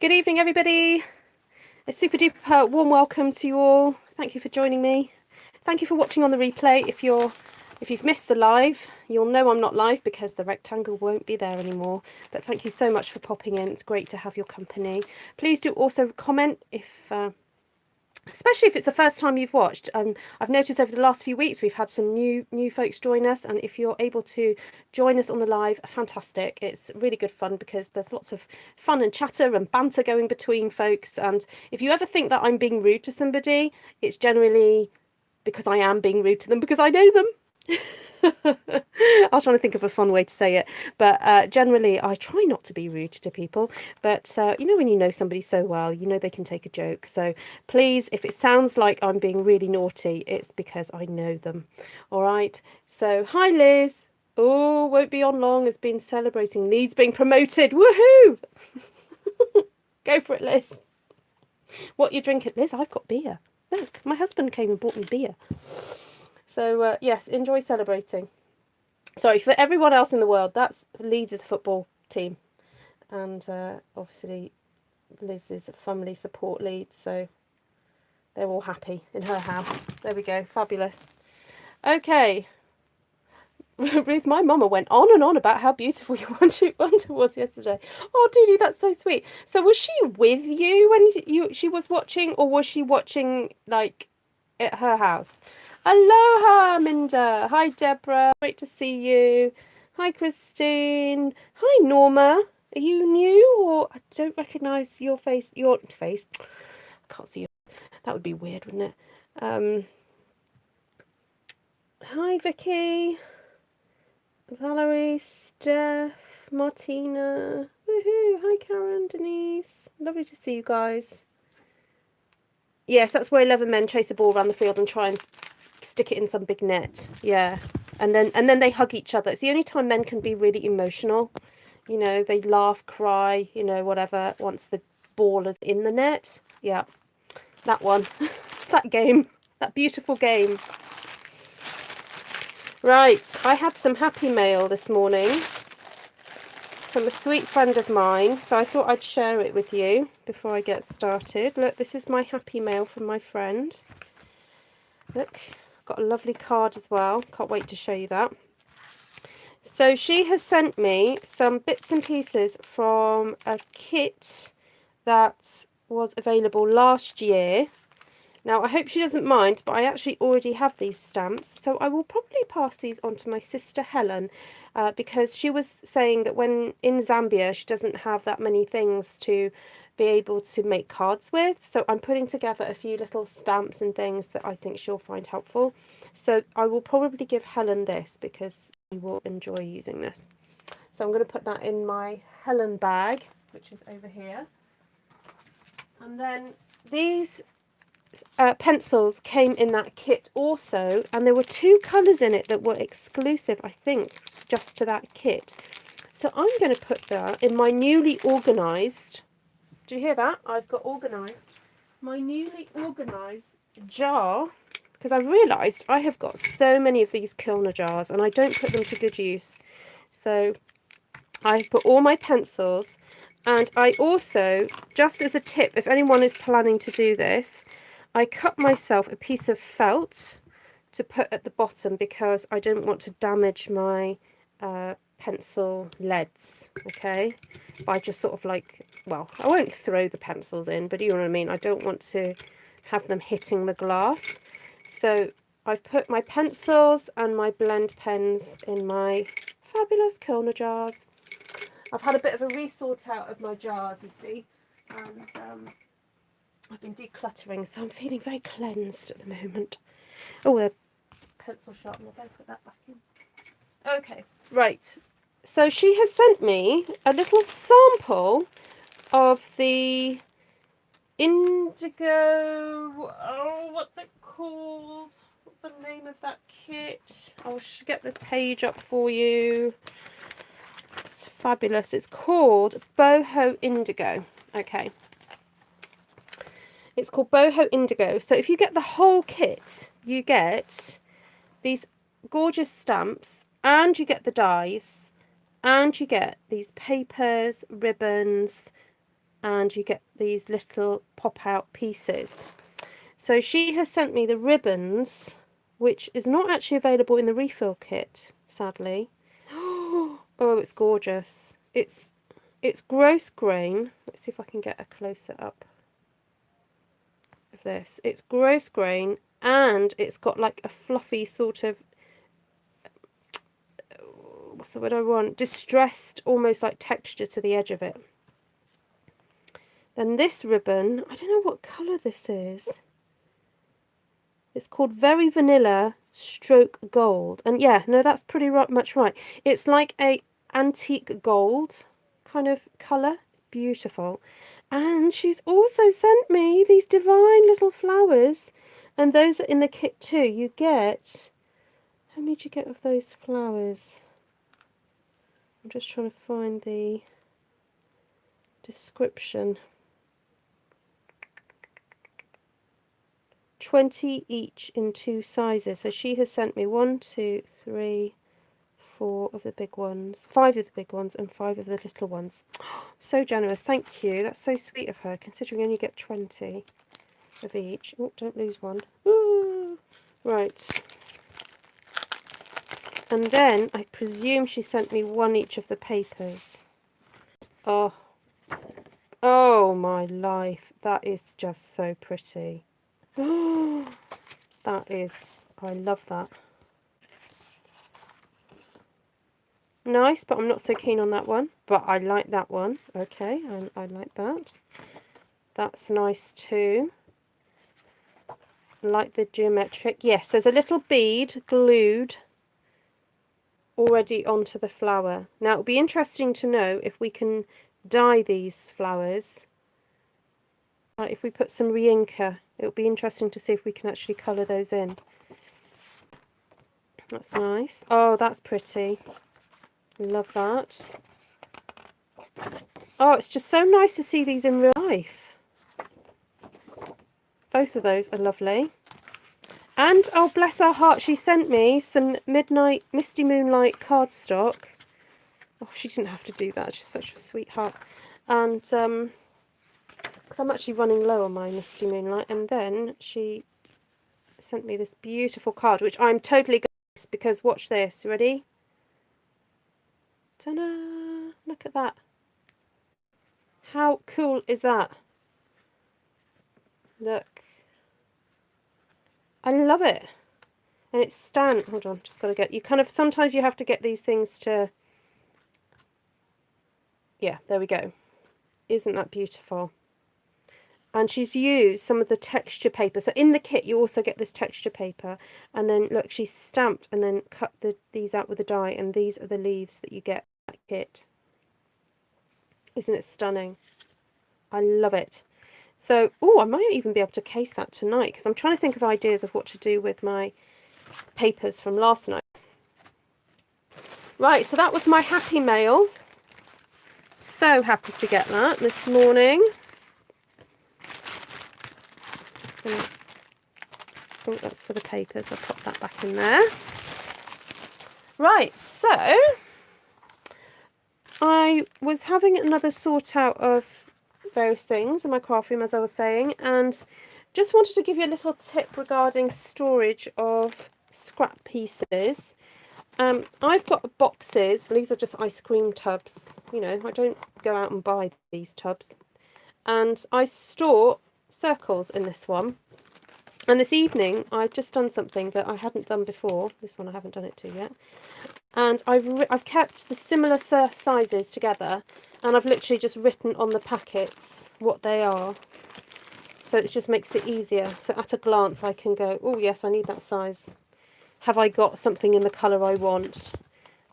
Good evening, everybody. A super duper warm welcome to you all. Thank you for joining me. Thank you for watching on the replay. If you've missed the live, you'll know I'm not live because the rectangle won't be there anymore. But thank you so much for popping in. It's great to have your company. Please do also comment especially if it's the first time you've watched. I've noticed over the last few weeks we've had some new folks join us, and if you're able to join us on the live, fantastic. It's really good fun because there's lots of fun and chatter and banter going between folks. And if you ever think that I'm being rude to somebody, it's generally because I am being rude to them because I know them. I was trying to think of a fun way to say it, but generally I try not to be rude to people, but you know, when you know somebody so well, you know they can take a joke. So please, if it sounds like I'm being really naughty, it's because I know them. All right, so hi Liz. Oh, won't be on long, has been celebrating Leeds being promoted. Woohoo! Go for it, Liz. What you drinking? Liz, I've got beer. Look, my husband came and bought me beer. So, yes, enjoy celebrating. Sorry, for everyone else in the world, that's Leeds' football team. And obviously Liz is a family support Leeds, so they're all happy in her house. There we go, fabulous. Okay. Ruth, my mama went on and on about how beautiful your wonder was yesterday. Oh, Dee, that's so sweet. So was she with you when she was watching, or was she watching, like, at her house? Aloha, Minda. Hi, Deborah. Great to see you. Hi, Christine. Hi, Norma. Are you new, or I don't recognise your face? Your face. I can't see you. That would be weird, wouldn't it? Hi, Vicky. Valerie, Steph, Martina. Woohoo. Hi, Karen, Denise. Lovely to see you guys. Yes, that's where 11 men chase a ball around the field and try and stick it in some big net. Yeah. And then they hug each other. It's the only time men can be really emotional. You know, they laugh, cry, you know, whatever, once the ball is in the net. Yeah. That one. That game. That beautiful game. Right. I had some happy mail this morning from a sweet friend of mine. So I thought I'd share it with you before I get started. Look, this is my happy mail from my friend. Look. Got a lovely card as well. Can't wait to show you that. So she has sent me some bits and pieces from a kit that was available last year. Now, I hope she doesn't mind, but I actually already have these stamps. So I will probably pass these on to my sister Helen because she was saying that when in Zambia, she doesn't have that many things to be able to make cards with. So I'm putting together a few little stamps and things that I think she'll find helpful. So I will probably give Helen this because she will enjoy using this. So I'm going to put that in my Helen bag, which is over here. And then these pencils came in that kit also, and there were 2 colours in it that were exclusive, I think, just to that kit. So I'm going to put that in my newly organised... Do you hear that? I've got organised. My newly organised jar, because I realised I have got so many of these Kilner jars and I don't put them to good use. So I've put all my pencils, and I also, just as a tip, if anyone is planning to do this, I cut myself a piece of felt to put at the bottom because I don't want to damage my pencil leads, okay? By just sort of like, well, I won't throw the pencils in, but you know what I mean? I don't want to have them hitting the glass. So I've put my pencils and my blend pens in my fabulous Kilner jars. I've had a bit of a resort out of my jars, you see, and I've been decluttering, so I'm feeling very cleansed at the moment. Oh, a pencil sharpener, I'll put that back in. Okay, right. So she has sent me a little sample of the indigo, oh, what's it called? What's the name of that kit? I'll get the page up for you. It's fabulous. It's called Boho Indigo. Okay. It's called Boho Indigo. So if you get the whole kit, you get these gorgeous stamps, and you get the dies, and you get these papers, ribbons, and you get these little pop-out pieces. So she has sent me the ribbons, which is not actually available in the refill kit, sadly. Oh, it's gorgeous. It's gross grain. Let's see if I can get a closer up of this. It's gross grain, and it's got like a fluffy sort of, what's the word I want? Distressed, almost like texture to the edge of it. Then this ribbon, I don't know what colour this is. It's called Very Vanilla Stroke Gold. And yeah, no, that's pretty much right. It's like a antique gold kind of colour. It's beautiful. And she's also sent me these divine little flowers. And those are in the kit too. You get... How many do you get of those flowers? I'm just trying to find the description. 20 each in 2 sizes. So she has sent me 1, 2, 3, 4 of the big ones, 5 of the big ones, and 5 of the little ones. So generous. Thank you. That's so sweet of her, considering you only get 20 of each. Oh, don't lose one. Ooh. Right. And then I presume she sent me 1 each of the papers. Oh. Oh my life. That is just so pretty. That is, I love that. Nice, but I'm not so keen on that one. But I like that one. Okay, I like that. That's nice too. I like the geometric. Yes, there's a little bead glued already onto the flower. Now it'll be interesting to know if we can dye these flowers. If we put some re-inker, it'll be interesting to see if we can actually colour those in. That's nice. Oh, that's pretty. Love that. Oh, it's just so nice to see these in real life. Both of those are lovely. And, oh bless her heart, she sent me some Midnight Misty Moonlight cardstock. Oh, she didn't have to do that. She's such a sweetheart. And, because I'm actually running low on my Misty Moonlight. And then she sent me this beautiful card, which I'm totally going to miss, because watch this. Ready? Ta-da! Look at that. How cool is that? Look. I love it. And it's stamped. Hold on, just got to get... You kind of... Sometimes you have to get these things to... Yeah, there we go. Isn't that beautiful? And she's used some of the texture paper. So in the kit, you also get this texture paper. And then, look, she's stamped and then cut these out with a die. And these are the leaves that you get in that kit. Isn't it stunning? I love it. So, oh, I might even be able to case that tonight, because I'm trying to think of ideas of what to do with my papers from last night. Right, so that was my happy mail. So happy to get that this morning. Oh, that's for the papers. I'll pop that back in there. Right, so I was having another sort out of various things in my craft room, as I was saying, and just wanted to give you a little tip regarding storage of scrap pieces. I've got boxes. These are just ice cream tubs. You know, I don't go out and buy these tubs. And I store circles in this one. And this evening, I've just done something that I hadn't done before. This one I haven't done it to yet. And I've kept the similar sizes together, and I've literally just written on the packets what they are. So it just makes it easier. So at a glance, I can go, oh yes, I need that size. Have I got something in the colour I want?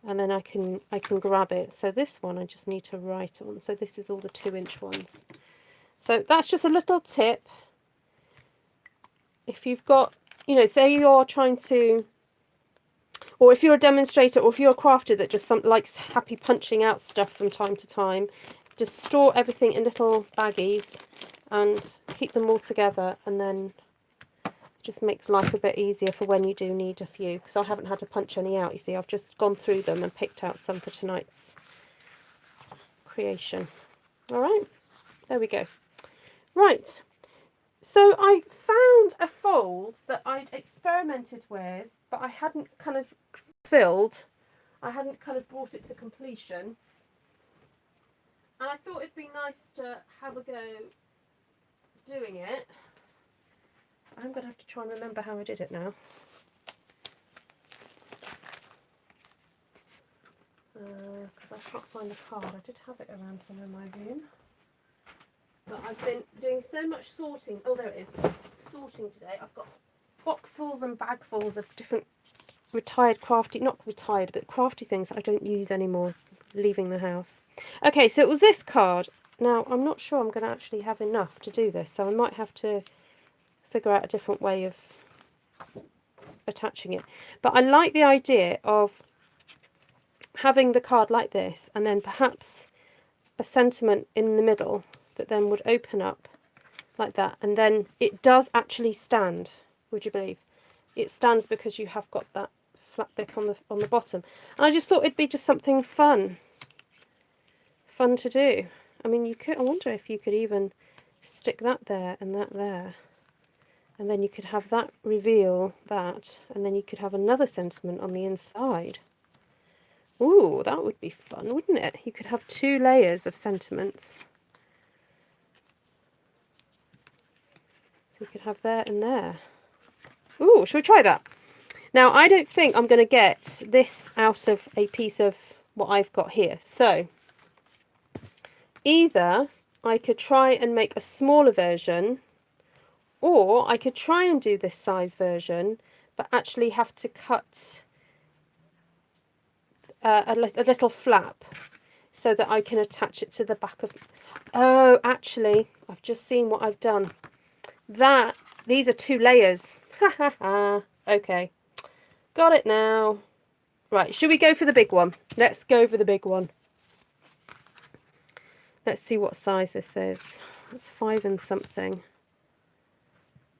And then I can grab it. So this one I just need to write on. So this is all the 2-inch ones. So that's just a little tip. If you've got, you know, say you're trying to, or if you're a demonstrator, or if you're a crafter that just likes happy punching out stuff from time to time, just store everything in little baggies and keep them all together, and then it just makes life a bit easier for when you do need a few, because I haven't had to punch any out, you see. I've just gone through them and picked out some for tonight's creation. All right. There we go. Right. So I found a fold that I'd experimented with, but I hadn't kind of filled. I hadn't kind of brought it to completion. And I thought it'd be nice to have a go doing it. I'm going to have to try and remember how I did it now. Because I can't find the card. I did have it around somewhere in my room. But I've been doing so much sorting. Oh, there it is. Sorting today. I've got boxfuls and bagfuls of different retired crafty, not retired, but crafty things that I don't use anymore, leaving the house. Okay, so it was this card. Now, I'm not sure I'm going to actually have enough to do this, so I might have to figure out a different way of attaching it. But I like the idea of having the card like this, and then perhaps a sentiment in the middle that then would open up like that, and then it does actually stand, would you believe? It stands because you have got that flat bit on the bottom. And I just thought it'd be just something fun to do. I mean, you could, I wonder if you could even stick that there and that there, and then you could have that reveal that, and then you could have another sentiment on the inside. Ooh, that would be fun, wouldn't it? You could have 2 layers of sentiments. So you could have there and there. Ooh, shall we try that? Now, I don't think I'm going to get this out of a piece of what I've got here. So, either I could try and make a smaller version, or I could try and do this size version, but actually have to cut a little flap so that I can attach it to the back of... Oh, actually, I've just seen what I've done. These are 2 layers. Ha ha ha. Okay. Got it now. Right, should we go for the big one? Let's go for the big one. Let's see what size this is. That's 5 and something.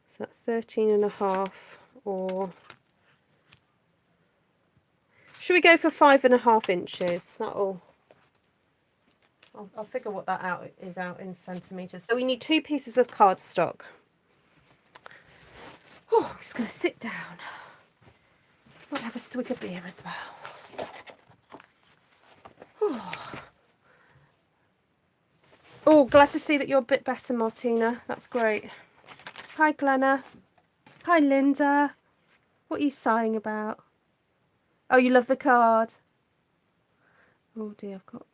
So that's 13.5, or... Should we go for 5.5 inches? That'll... I'll figure what that out in centimetres. So we need 2 pieces of cardstock. Oh, I'm just going to sit down. Might have a swig of beer as well. Oh, glad to see that you're a bit better, Martina. That's great. Hi, Glenna. Hi, Linda. What are you sighing about? Oh, you love the card. Oh dear, I've got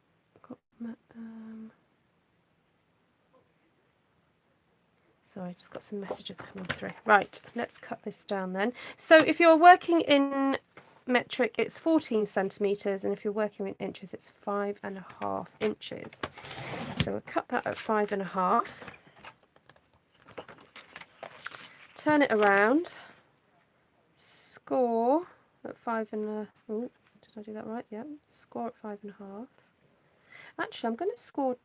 sorry, just got some messages coming through. Right, let's cut this down then. So if you're working in metric, it's 14 centimetres, and if you're working with inches, it's 5.5 inches. So we'll cut that at 5.5. Turn it around. Score at 5.5. Oh, did I do that right? Yeah, score at 5.5. Actually, I'm going to score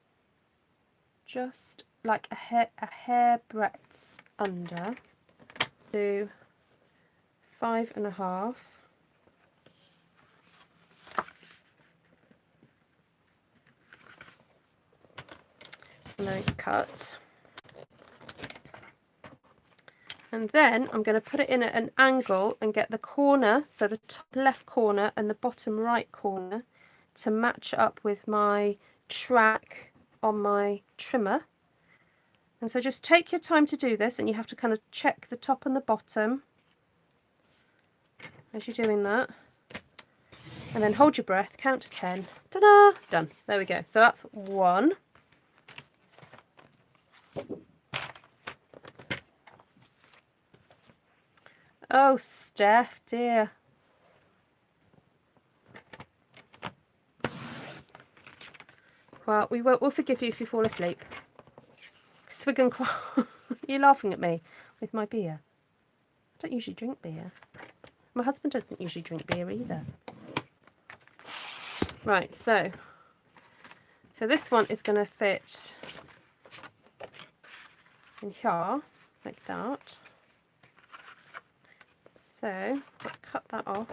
just like a hair breadth under to 5.5. And then cut. And then I'm going to put it in at an angle and get the corner, so the top left corner and the bottom right corner, to match up with my track on my trimmer. And so just take your time to do this, and you have to kind of check the top and the bottom as you're doing that. And then hold your breath, count to 10. Ta-da! Done. There we go. So that's 1. Oh, Steph, dear. Well, we'll forgive you if you fall asleep. Swig and cry. You're laughing at me with my beer. I don't usually drink beer. My husband doesn't usually drink beer either. Right, so this one is going to fit in here, like that. So, I'll cut that off.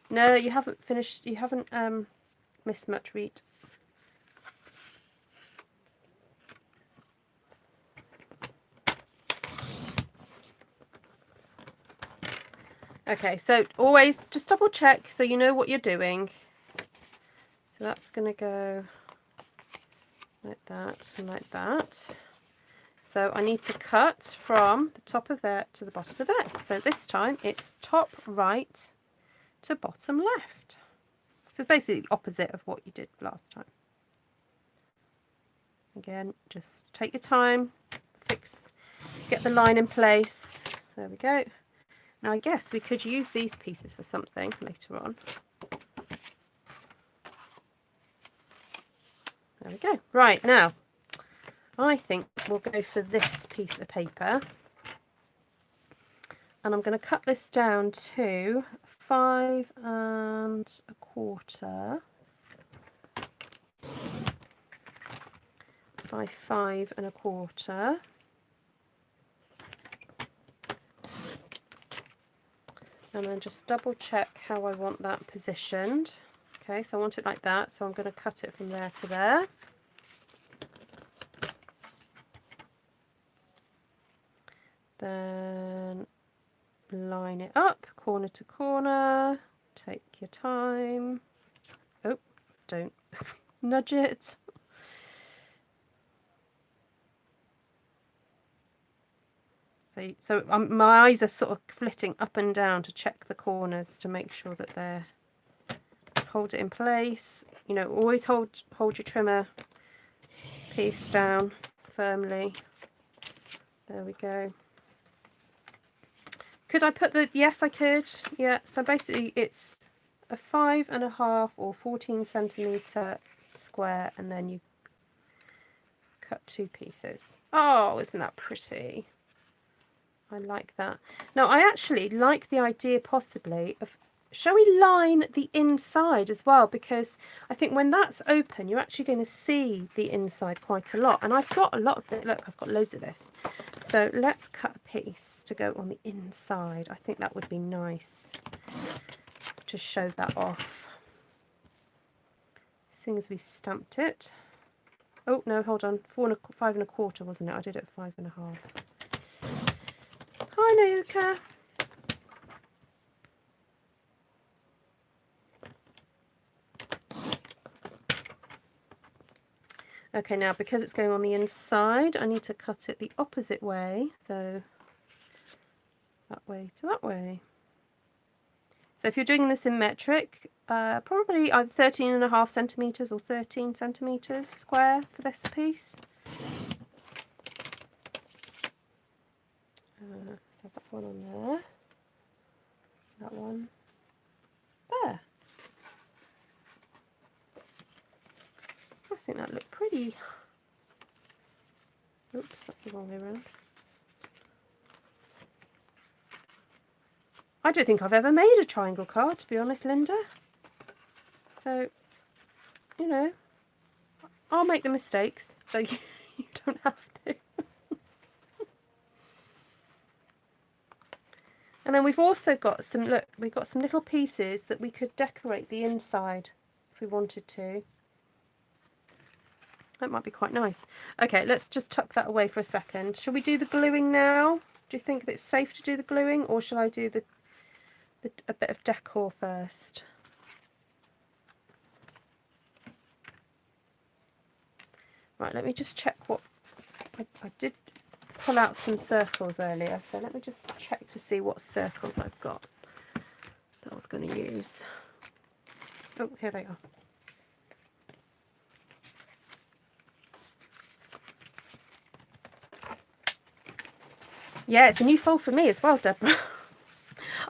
No, you haven't finished, you haven't missed much, Reet. Okay, so always just double check so you know what you're doing. So that's going to go like that and like that. So I need to cut from the top of there to the bottom of there. So this time it's top right to bottom left. So it's basically the opposite of what you did last time. Again, just take your time, get the line in place. There we go. Now I guess we could use these pieces for something later on. There we go. Right, now I think we'll go for this piece of paper. And I'm going to cut this down to 5 1/4 by 5 1/4. And then just double check how I want that positioned. Okay, so I want it like that, so I'm going to cut it from there to there. Then line it up corner to corner, take your time. Oh, don't nudge it. So my eyes are sort of flitting up and down to check the corners to make sure that they're, hold it in place. You know, always hold your trimmer piece down firmly. There we go. Could I put the, yes I could, yeah, so basically it's a 5 1/2 or 14 centimetre square, and then you cut 2 pieces. Oh, isn't that pretty? I like that. Now I actually like the idea possibly of, shall we line the inside as well, because I think when that's open you're actually going to see the inside quite a lot, and I've got a lot of it. Look, I've got loads of this. So let's cut a piece to go on the inside. I think that would be nice to show that off as soon as we stamped it. Oh no, hold on, 5 1/4 wasn't it? I did it 5 1/2. Hi Nayuka. Okay, now because it's going on the inside, I need to cut it the opposite way. So that way to that way. So if you're doing this in metric, probably either 13 1/2 centimetres or 13 centimetres square for this piece. So that one on there, that one there. I think that looked pretty. Oops, that's the wrong way around. I don't think I've ever made a triangle card, to be honest, Linda. So, you know, I'll make the mistakes, so you don't have to. And then we've also got some, look, we've got some little pieces that we could decorate the inside if we wanted to. That might be quite nice. Okay, let's just tuck that away for a second. Shall we do the gluing now? Do you think that it's safe to do the gluing, or shall I do a bit of decor first? Right, let me just check what I did. Pull out some circles earlier, so let me just check to see what circles I've got that I was going to use. Oh, here they are. Yeah, it's a new fold for me as well, Deborah.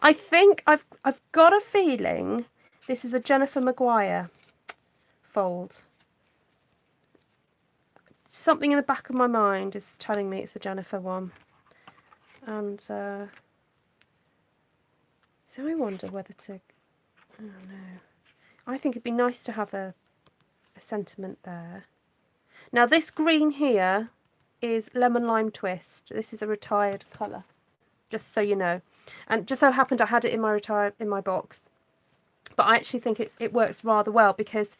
I think I've got a feeling this is a Jennifer Maguire fold. Something in the back of my mind is telling me it's a Jennifer one. And so I wonder whether to, I don't know. I think it'd be nice to have a sentiment there. Now this green here is Lemon Lime Twist. This is a retired colour, just so you know. And just so happened I had it in my box. But I actually think it works rather well, because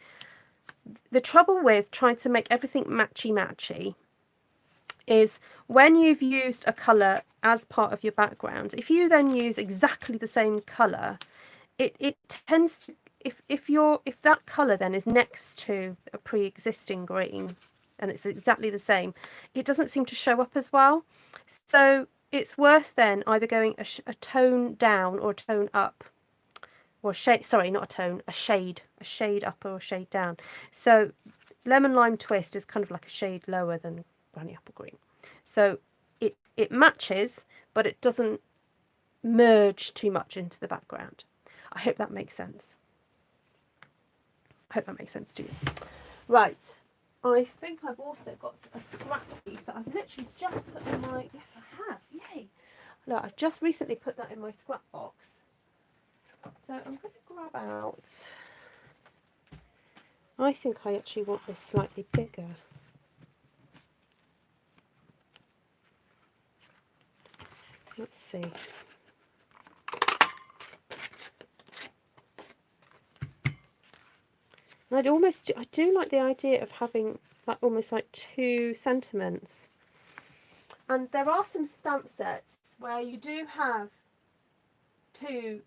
the trouble with trying to make everything matchy-matchy is when you've used a colour as part of your background, if you then use exactly the same colour, it tends to, if that colour then is next to a pre-existing green and it's exactly the same, it doesn't seem to show up as well. So it's worth then either going a tone down or a tone up, or a shade, sorry, not a tone, a shade up or a shade down. So Lemon Lime Twist is kind of like a shade lower than Granny Apple Green. So it matches, but it doesn't merge too much into the background. I hope that makes sense. I hope that makes sense to you. Right. I think I've also got a scrap piece that I've literally just put in my... Yes, I have. Yay. Look, I've just recently put that in my scrap box. So I'm going to grab out... I think I actually want this slightly bigger. Let's see. I do like the idea of having like almost like 2 sentiments. And there are some stamp sets where you do have 2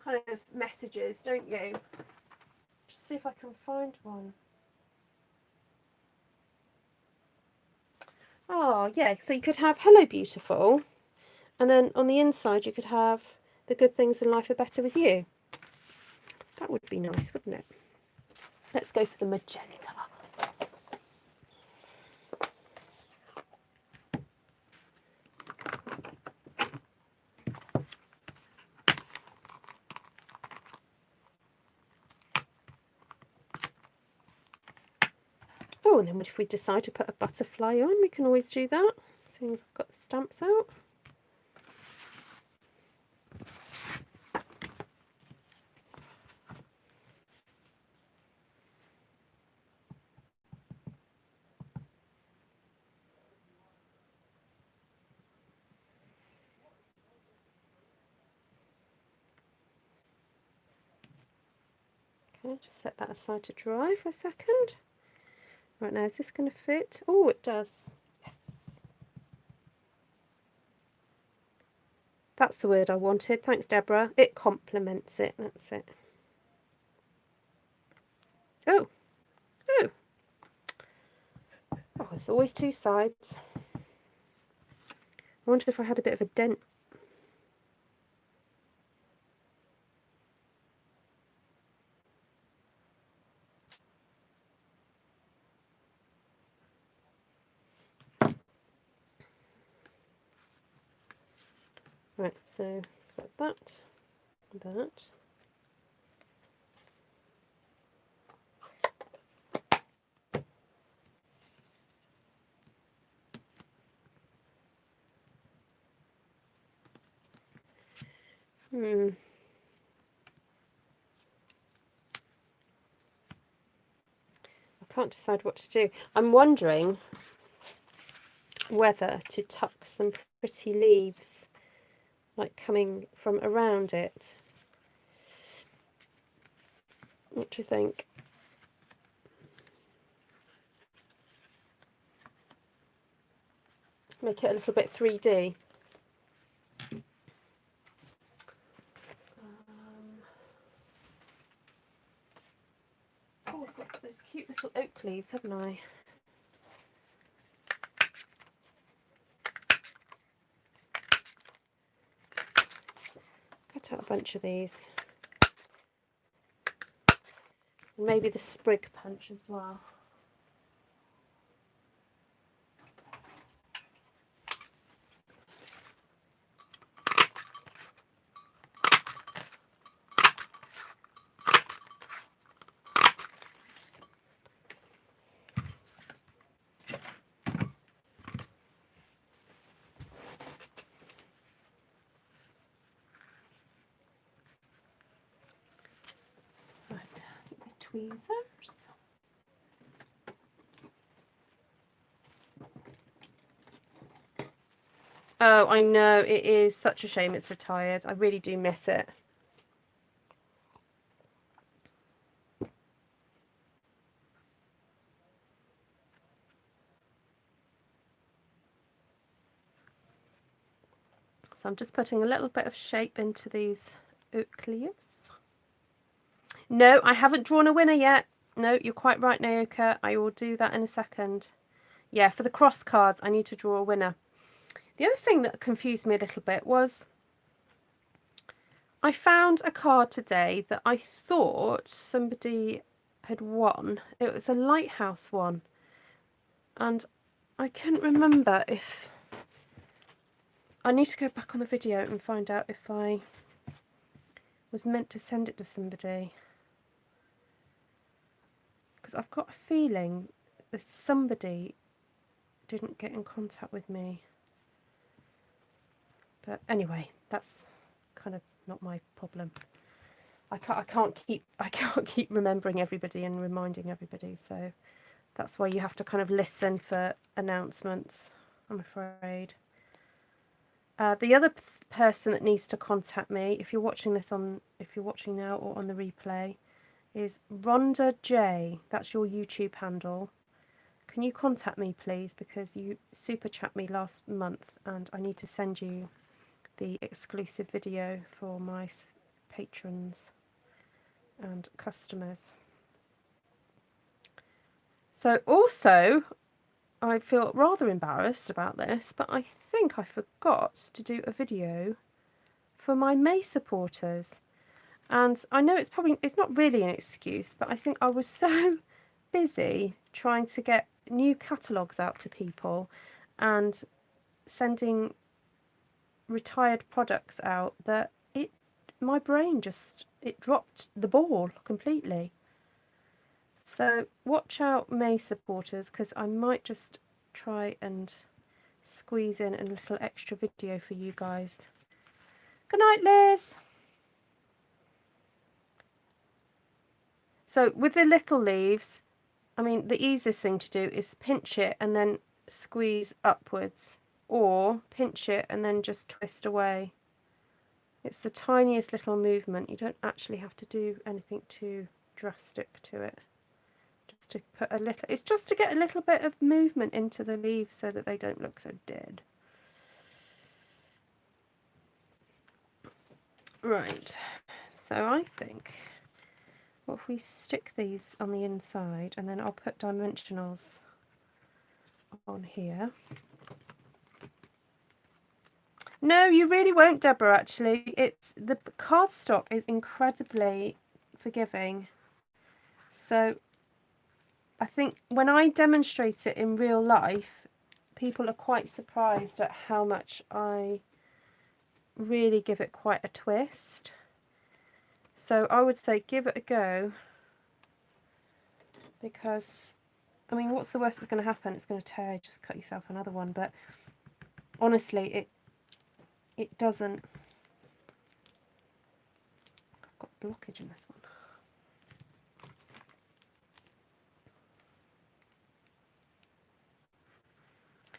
kind of messages, don't you? Just see if I can find one. Oh, yeah, so you could have Hello Beautiful, and then on the inside you could have The Good Things in Life Are Better With You. That would be nice, wouldn't it? Let's go for the magenta. Oh, and then if we decide to put a butterfly on, we can always do that, seeing as I've got the stamps out. Okay, just set that aside to dry for a second. Right, now is this going to fit? Oh, it does. Yes. That's the word I wanted. Thanks, Deborah. It complements it. That's it. Oh. Oh. Oh, there's always 2 sides. I wonder if I had a bit of a dent. Right, so got that, that. I can't decide what to do. I'm wondering whether to tuck some pretty leaves like coming from around it. What do you think? Make it a little bit 3D. Oh, I've got those cute little oak leaves, haven't I? Cut out a bunch of these. And maybe the sprig punch as well. Tweezers. Oh, I know, it is such a shame it's retired. I really do miss it. So I'm just putting a little bit of shape into these oak leaves. No, I haven't drawn a winner yet. No, you're quite right, Naoka. I will do that in a second. Yeah, for the cross cards, I need to draw a winner. The other thing that confused me a little bit was I found a card today that I thought somebody had won. It was a lighthouse one. And I couldn't remember if... I need to go back on the video and find out if I was meant to send it to somebody. Because I've got a feeling that somebody didn't get in contact with me. But anyway, that's kind of not my problem. I can't keep remembering everybody and reminding everybody, so that's why you have to kind of listen for announcements, I'm afraid. The other person that needs to contact me, if you're watching now or on the replay, is Rhonda J. That's your YouTube handle. Can you contact me, please, because you super chat me last month and I need to send you the exclusive video for my patrons and customers. So also, I feel rather embarrassed about this, but I think I forgot to do a video for my May supporters. And I know it's not really an excuse, but I think I was so busy trying to get new catalogues out to people and sending retired products out that my brain just dropped the ball completely. So watch out, May supporters, because I might just try and squeeze in a little extra video for you guys. Good night, Liz. So with the little leaves, I mean, the easiest thing to do is pinch it and then squeeze upwards, or pinch it and then just twist away. It's the tiniest little movement. You don't actually have to do anything too drastic to it. Just to put a little, it's just to get a little bit of movement into the leaves so that they don't look so dead. Right, so I think, what if we stick these on the inside and then I'll put dimensionals on here. No, you really won't, Deborah, actually. The cardstock is incredibly forgiving. So I think when I demonstrate it in real life, people are quite surprised at how much I really give it quite a twist. So I would say give it a go, because, I mean, what's the worst that's going to happen? It's going to tear, just cut yourself another one. But honestly, it doesn't. I've got blockage in this one.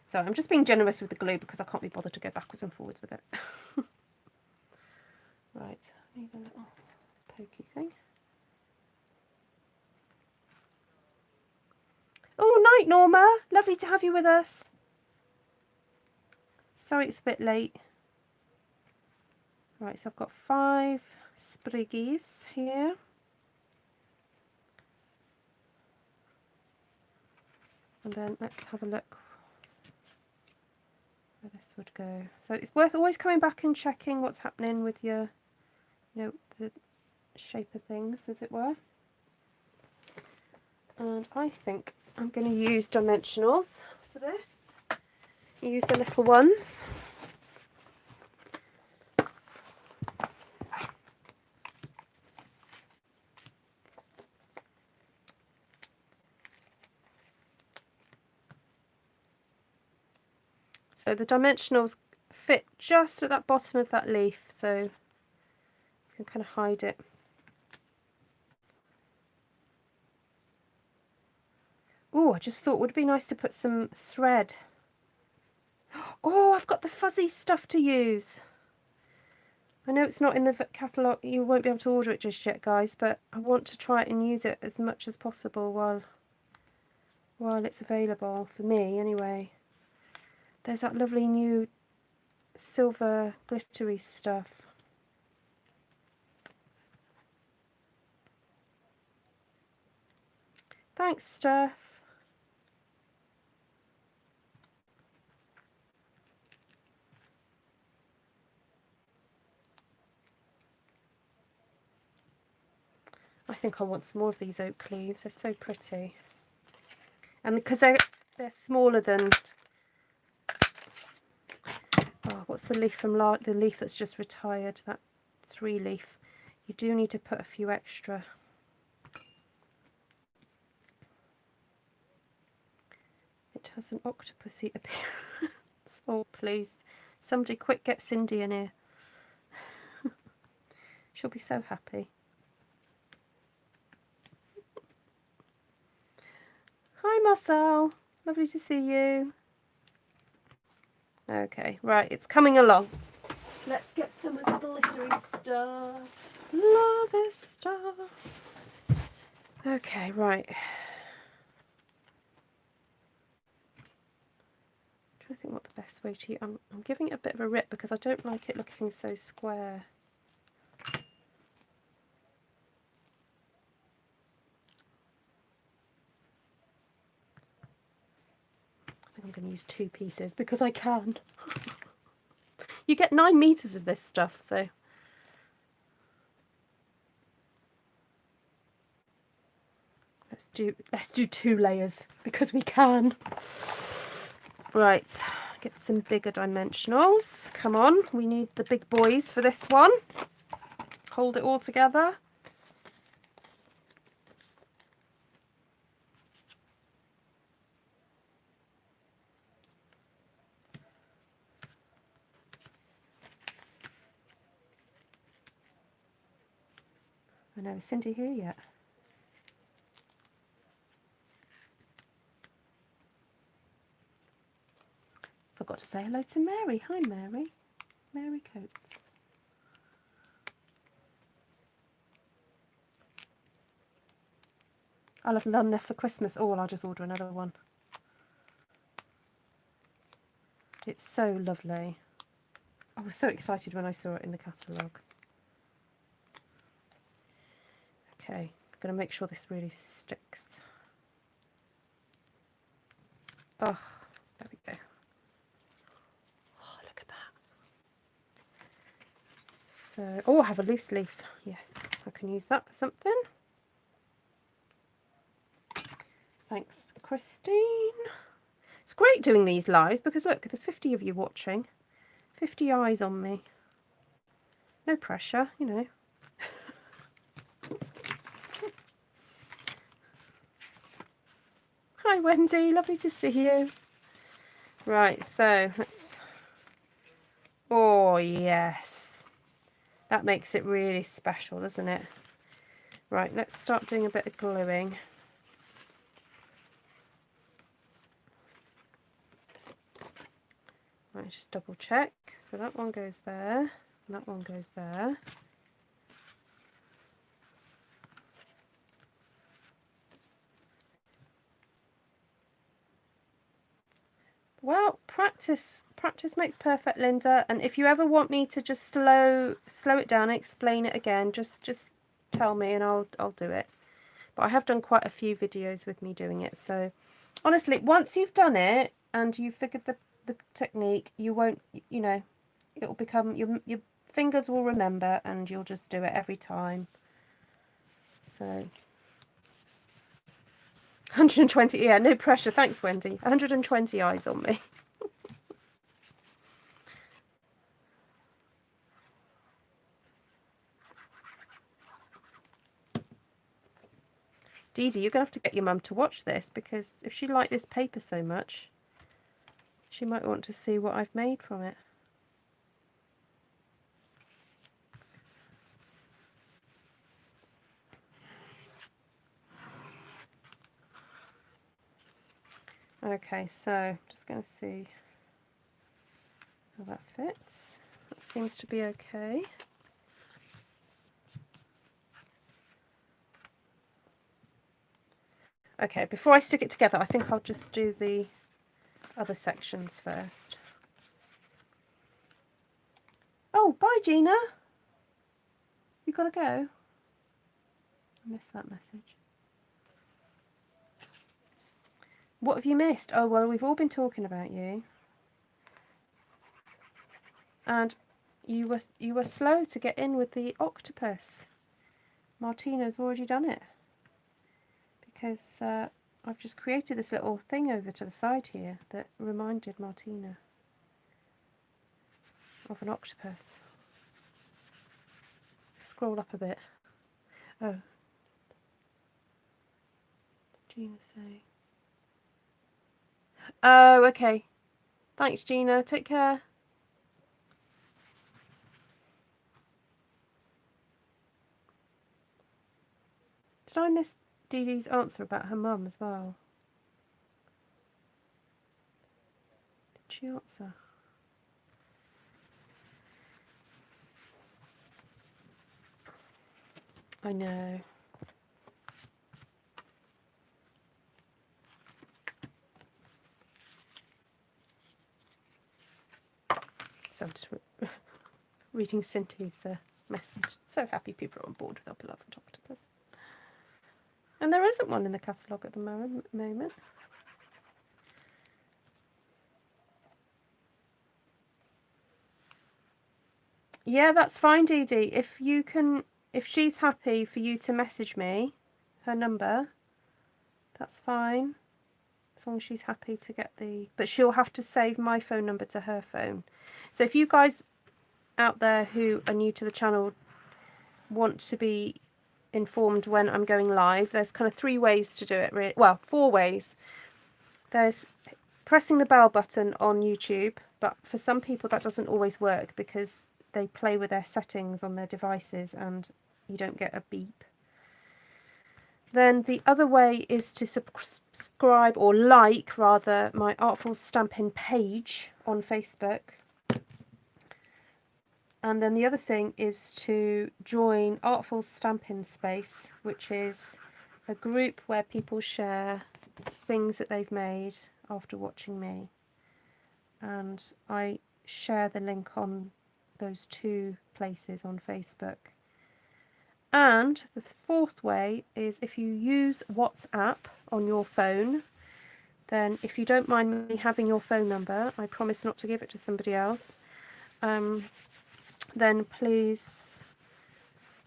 So I'm just being generous with the glue because I can't be bothered to go backwards and forwards with it. Right, I need a little pokey thing. Oh, night, Norma. Lovely to have you with us. Sorry it's a bit late. Right, so I've got 5 spriggies here. And then let's have a look where this would go. So it's worth always coming back and checking what's happening with your, the shape of things, as it were. And I think I'm going to use dimensionals for this. Use the little ones. So the dimensionals fit just at that bottom of that leaf, so you can kind of hide it. Oh, I just thought would it be nice to put some thread. Oh, I've got the fuzzy stuff to use. I know it's not in the catalogue, you won't be able to order it just yet, guys, but I want to try and use it as much as possible while it's available, for me anyway. There's that lovely new silver glittery stuff. Thanks, Steph. I think I want some more of these oak leaves. They're so pretty. And because they're smaller than... Oh, what's the leaf from the leaf that's just retired? That 3-leaf. You do need to put a few extra. It has an octopusy appearance. Oh, please. Somebody quick get Cindy in here. She'll be so happy. Hi, Marcel. Lovely to see you. Okay, right, it's coming along. Let's get some of the glittery stuff. Love this stuff. Okay, right. I'm trying to think what the best way to... I'm giving it a bit of a rip because I don't like it looking so square. I'm going to use 2 pieces because I can. You get 9 meters of this stuff, so let's do 2 layers because we can. Right, get some bigger dimensionals. Come on, we need the big boys for this one. Hold it all together. I know, is Cindy here yet? Forgot to say hello to Mary. Hi, Mary. Mary Coates. I'll have none left for Christmas. Oh, well, I'll just order another one. It's so lovely. I was so excited when I saw it in the catalogue. Okay, I'm going to make sure this really sticks. Oh, there we go. Oh, look at that. So, oh, I have a loose leaf. Yes, I can use that for something. Thanks, Christine. It's great doing these lives because look, there's 50 of you watching. 50 eyes on me. No pressure, you know. Hi, Wendy. Lovely to see you. Right, so let's... Oh, yes. That makes it really special, doesn't it? Right, let's start doing a bit of gluing. Right, just double check. So that one goes there, and that one goes there. Well, practice makes perfect, Linda. And if you ever want me to just slow it down and explain it again, just tell me and I'll do it. But I have done quite a few videos with me doing it. So honestly, once you've done it and you've figured the technique, you won't, you know, it will become, your fingers will remember and you'll just do it every time. So 120, yeah, no pressure. Thanks, Wendy. 120 eyes on me. Dee Dee, you're going to have to get your mum to watch this because if she liked this paper so much, she might want to see what I've made from it. Okay, so just going to see how that fits. That seems to be okay. Okay, before I stick it together, I think I'll just do the other sections first. Oh, bye, Gina. You gotta go. I missed that message. What have you missed? Oh, well, we've all been talking about you. And you were slow to get in with the octopus. Martina's already done it. Because I've just created this little thing over to the side here that reminded Martina of an octopus. Scroll up a bit. Oh. Gina saying. Oh, okay. Thanks, Gina. Take care. Did I miss Dee Dee's answer about her mum as well? Did she answer? I know. So I'm just reading Cynthia's message. So happy people are on board with our beloved octopus. And there isn't one in the catalogue at the moment. Yeah, that's fine, Dee Dee. If she's happy for you to message me her number, that's fine. As long as she's happy to get but she'll have to save my phone number to her phone. So if you guys out there who are new to the channel want to be informed when I'm going live, there's kind of 3 ways to do it, really. Well, 4 ways. There's pressing the bell button on YouTube, but for some people that doesn't always work because they play with their settings on their devices and you don't get a beep. Then the other way is to subscribe, or like rather, my Artful Stampin page on Facebook. And then the other thing is to join Artful Stampin Space, which is a group where people share things that they've made after watching me. And I share the link on those 2 places on Facebook. And the 4th way is if you use WhatsApp on your phone, then if you don't mind me having your phone number, I promise not to give it to somebody else, then please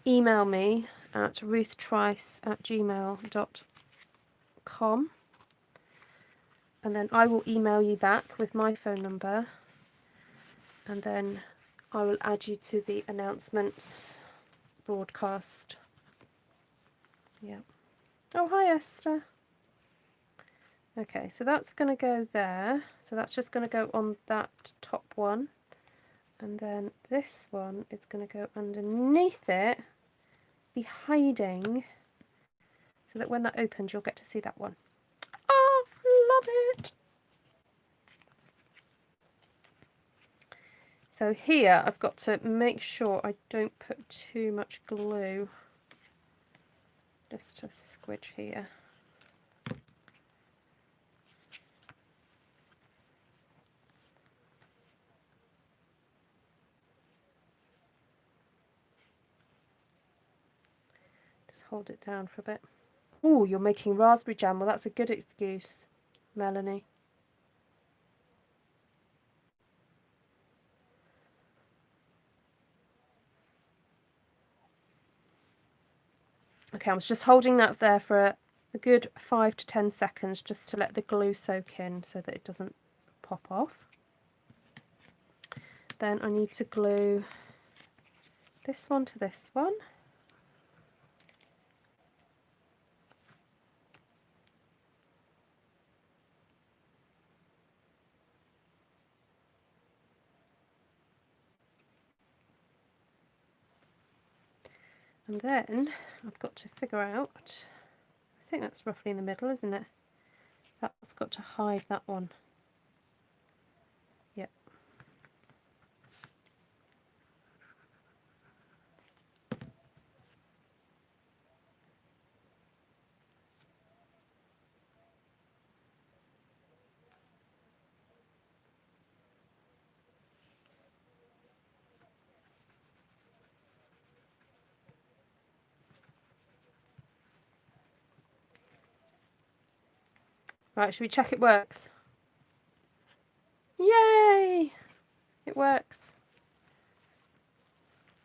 email me at ruthtrice@gmail.com, and then I will email you back with my phone number, and then I will add you to the announcements broadcast. Yeah. Oh, hi, Esther. Okay, so that's going to go there. So that's just going to go on that top one. And then this one is going to go underneath it, be hiding, so that when that opens, you'll get to see that one. Oh, love it. So here, I've got to make sure I don't put too much glue. Just a squidge here. Just hold it down for a bit. Oh, you're making raspberry jam. Well, that's a good excuse, Melanie. Okay, I was just holding that there for a good 5 to 10 seconds just to let the glue soak in so that it doesn't pop off. Then I need to glue this one to this one. And then I've got to figure out, I think that's roughly in the middle, isn't it? That's got to hide that one. Yep. Right, should we check it works? Yay! It works.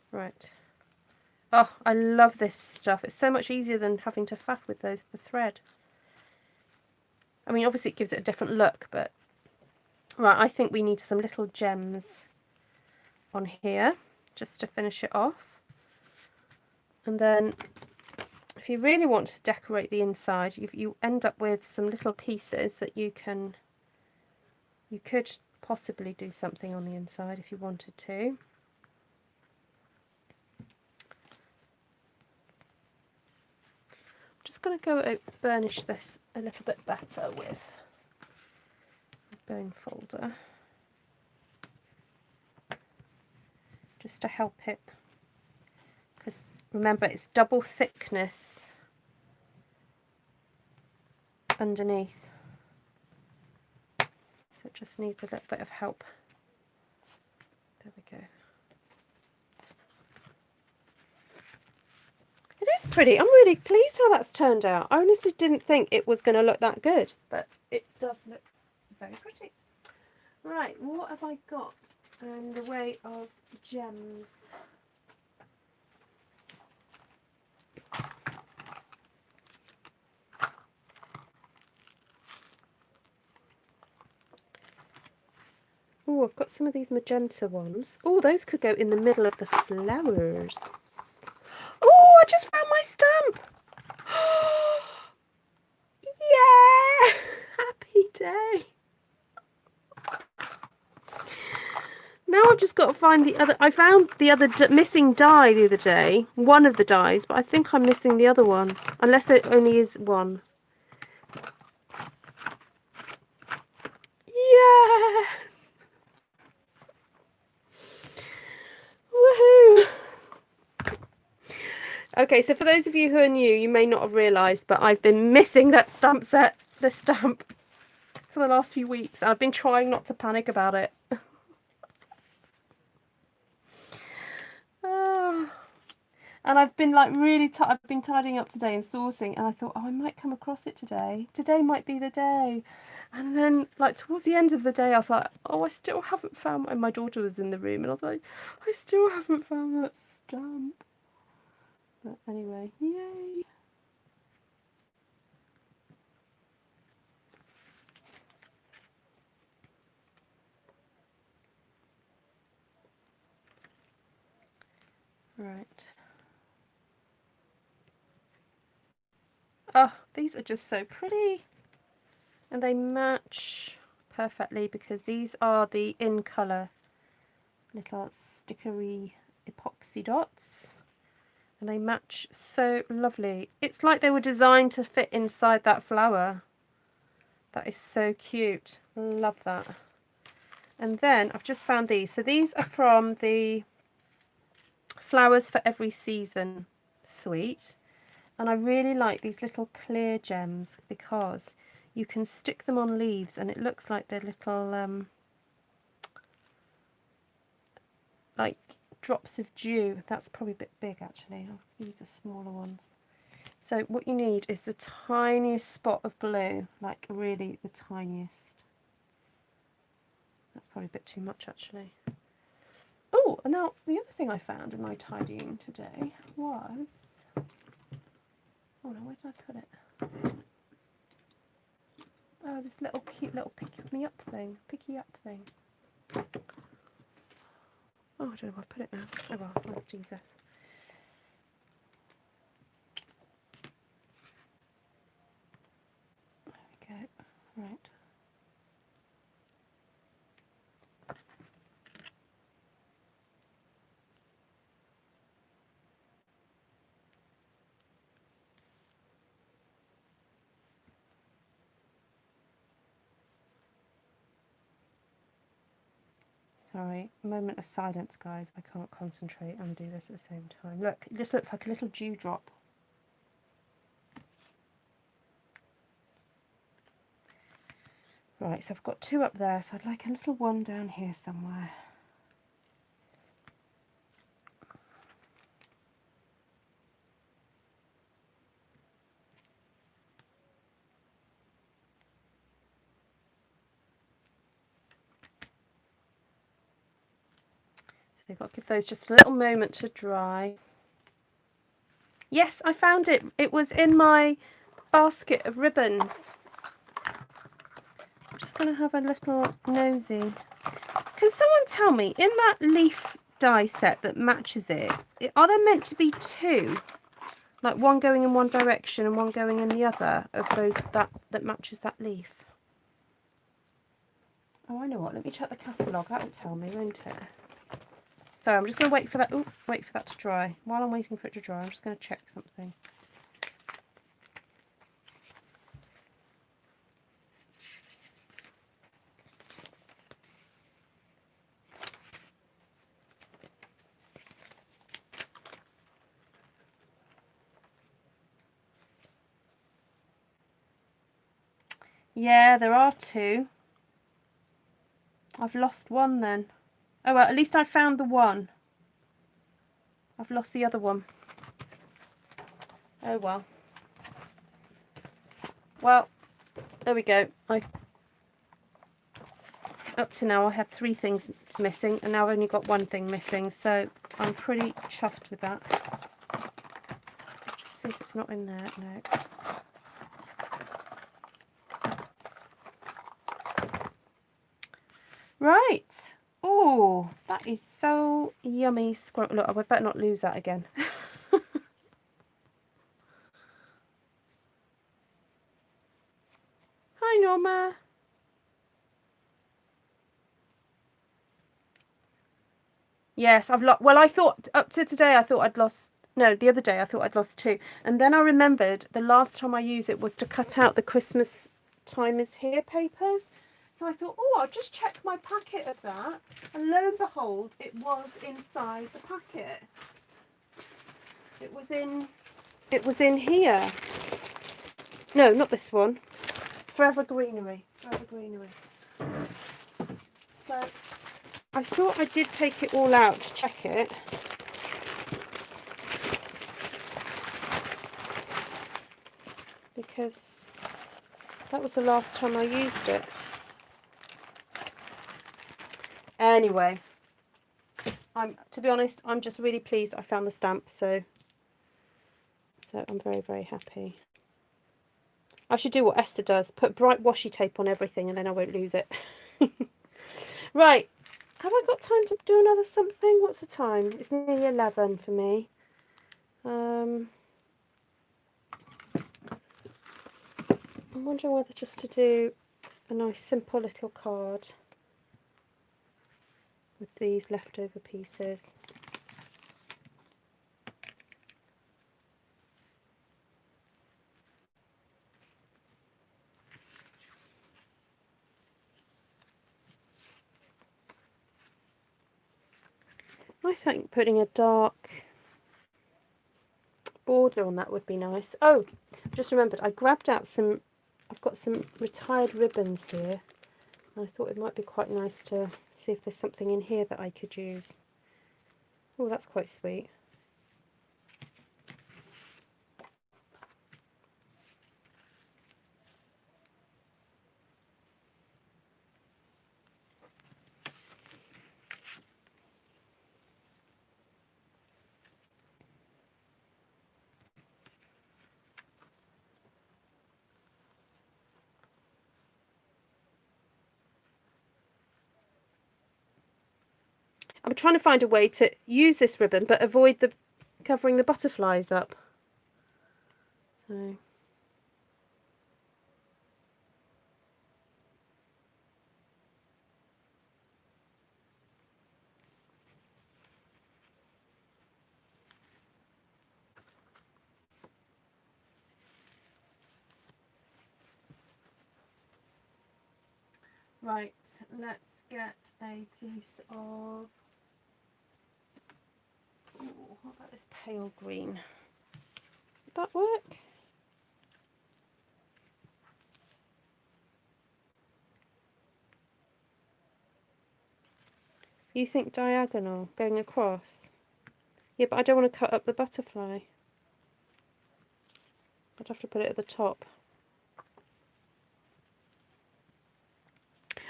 Right. Oh, I love this stuff. It's so much easier than having to faff with the thread. I mean, obviously it gives it a different look, but... Right, I think we need some little gems on here, just to finish it off. And then, if you really want to decorate the inside, you end up with some little pieces that you could possibly do something on the inside if you wanted to. Just going to go burnish this a little bit better with a bone folder, just to help it, because remember it's double thickness underneath, so it just needs a little bit of help. There we go. It is pretty. I'm really pleased how that's turned out. I honestly didn't think it was going to look that good, but it does look very pretty. Right, what have I got in the way of gems? Oh, I've got some of these magenta ones. Oh, those could go in the middle of the flowers. Oh, I just found my stamp. Yeah! Happy day. Now I've just got to find the other. I found the other missing die the other day. One of the dies, but I think I'm missing the other one. Unless it only is one. Yes! Woohoo! Okay, so for those of you who are new, you may not have realised, but I've been missing that stamp set, the stamp, for the last few weeks. I've been trying not to panic about it. Oh. And I've been like really, I've been tidying up today and sorting, and I thought, oh, I might come across it today. Today might be the day. And then, like, towards the end of the day, I was like, oh, I still haven't found, and my daughter was in the room, and I was like, I still haven't found that stamp. But anyway, yay. Right. Oh, these are just so pretty. And they match perfectly because these are the in colour little stickery epoxy dots. And they match so lovely. It's like they were designed to fit inside that flower. That is so cute. Love that. And then I've just found these. So these are from the Flowers for Every Season suite. And I really like these little clear gems because you can stick them on leaves and it looks like they're little like drops of dew. That's probably a bit big actually. I'll use the smaller ones. So what you need is the tiniest spot of blue, like really the tiniest. That's probably a bit too much actually. Oh, and now the other thing I found in my tidying today was, oh no, where did I put it? Oh, this little cute little pick me up thing, picky up thing. Oh, I don't know where I put it now. Oh well, oh Jesus. There we go. Right. Sorry, moment of silence, guys. I can't concentrate and do this at the same time. Look, it just looks like a little dewdrop. Right, so I've got two up there, so I'd like a little one down here somewhere. I've got to give those just a little moment to dry. Yes, I found it. It was in my basket of ribbons. I'm just going to have a little nosy. Can someone tell me, in that leaf die set that matches it, are there meant to be two? Like one going in one direction and one going in the other of those that matches that leaf? Oh, I know what. Let me check the catalogue. That will tell me, won't it? So I'm just going to wait for that. Ooh, wait for that to dry. While I'm waiting for it to dry, I'm just going to check something. Yeah, there are two. I've lost one then. Oh well, at least I found the one. I've lost the other one. Oh well. Well, there we go. Up to now I had 3 things missing and now I've only got 1 thing missing, so I'm pretty chuffed with that. Just see if it's not in there. No. Right. Oh, that is so yummy. Look, I better not lose that again. Hi, Norma. Yes, I've lost. Well, I thought up to today I thought I'd lost. No, the other day I thought I'd lost 2, and then I remembered the last time I used it was to cut out the Christmas Time Is Here papers. So I thought, oh, I'll just check my packet of that, and lo and behold, it was inside the packet. It was in here. No, not this one. Forever Greenery. Forever Greenery. So I thought I did take it all out to check it. Because that was the last time I used it. Anyway, to be honest, I'm just really pleased I found the stamp, so I'm very, very happy. I should do what Esther does, put bright washi tape on everything and then I won't lose it. Right, have I got time to do another something? What's the time? It's nearly 11 for me. I'm wondering whether just to do a nice simple little card with these leftover pieces. I think putting a dark border on that would be nice. Oh, I just remembered, I grabbed out I've got some retired ribbons here. I thought it might be quite nice to see if there's something in here that I could use. Oh, that's quite sweet. I'm trying to find a way to use this ribbon but avoid covering the butterflies up. So. Right, let's get a piece of, what about this pale green? Would that work? You think diagonal, going across? Yeah, but I don't want to cut up the butterfly. I'd have to put it at the top.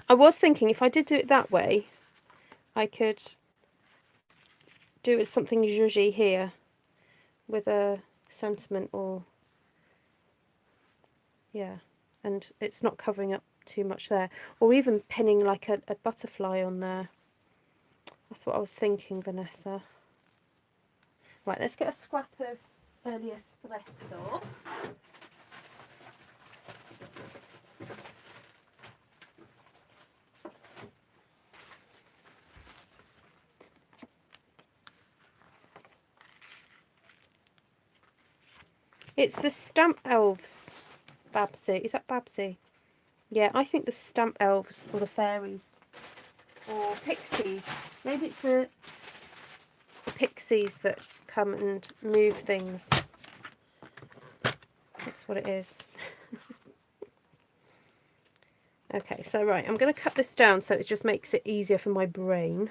I was thinking if I did do it that way, I could do something zhuzhy here with a sentiment, or yeah, and it's not covering up too much there, or even pinning like a butterfly on there. That's what I was thinking, Vanessa. Right, let's get a scrap of early espresso. It's the Stamp Elves, Babsy. Is that Babsy? Yeah, I think the Stamp Elves, or the fairies, or pixies. Maybe it's the pixies that come and move things. That's what it is. Okay, so right, I'm going to cut this down so it just makes it easier for my brain.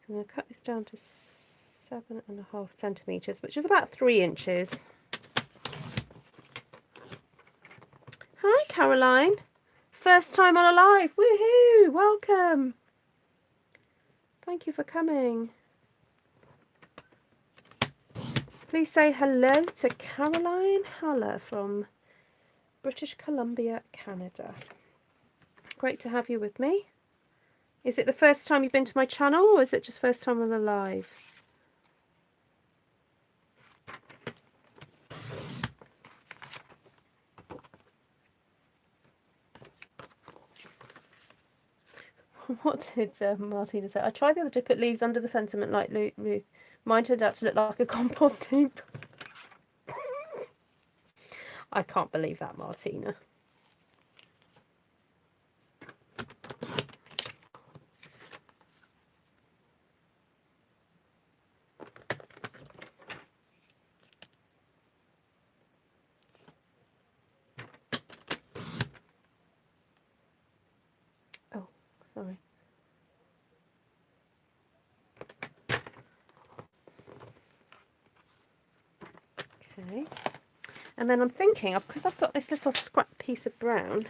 So I'm going to cut this down to 7.5 centimetres, which is about 3 inches. Hi, Caroline. First time on a live. Woohoo! Welcome. Thank you for coming. Please say hello to Caroline Haller from British Columbia, Canada. Great to have you with me. Is it the first time you've been to my channel, or is it just first time on a live? What did Martina say? I tried the other day to put leaves under the sentiment like Ruth. Mine turned out to look like a compost heap. I can't believe that, Martina. Oh, sorry. Okay. And then I'm thinking, because I've got this little scrap piece of brown,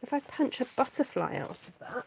if I punch a butterfly out of that,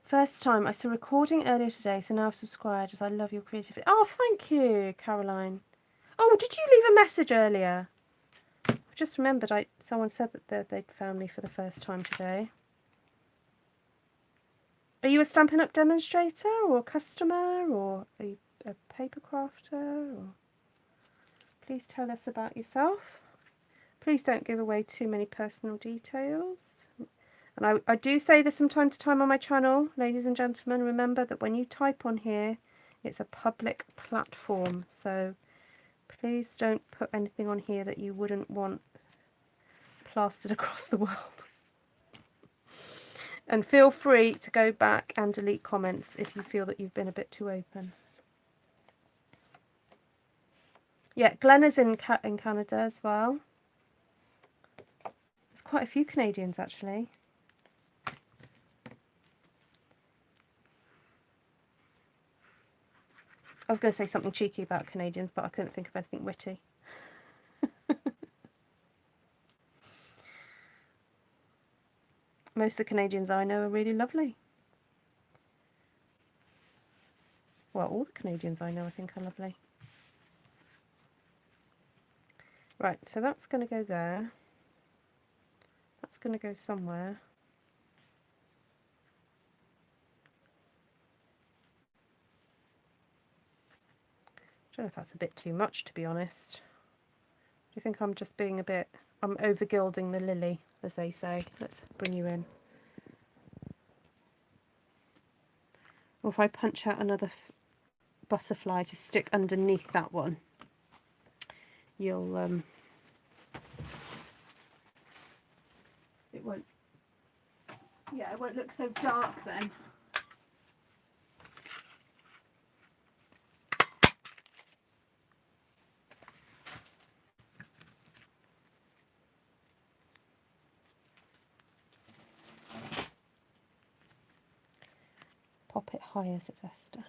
first time. I saw recording earlier today, so now I've subscribed as I love your creativity. Oh, thank you, Caroline. Oh, did you leave a message earlier? I've just remembered someone said that they'd found me for the first time today. Are you a Stampin' Up! Demonstrator, or a customer, or are you a paper crafter? Or... Please tell us about yourself. Please don't give away too many personal details. And I do say this from time to time on my channel, ladies and gentlemen, remember that when you type on here, it's a public platform. So please don't put anything on here that you wouldn't want plastered across the world. And feel free to go back and delete comments if you feel that you've been a bit too open. Yeah, Glenn is in Canada as well. There's quite a few Canadians actually. I was going to say something cheeky about Canadians, but I couldn't think of anything witty. Most of the Canadians I know are really lovely. Well, all the Canadians I know I think are lovely. Right, so that's going to go there. That's going to go somewhere. I don't know if that's a bit too much, to be honest. Do you think I'm just being a bit I'm over gilding the lily, as they say. Let's bring you in. Or if I punch out another butterfly to stick underneath that one, you'll it won't look so dark then. Pop it high as it's Esther.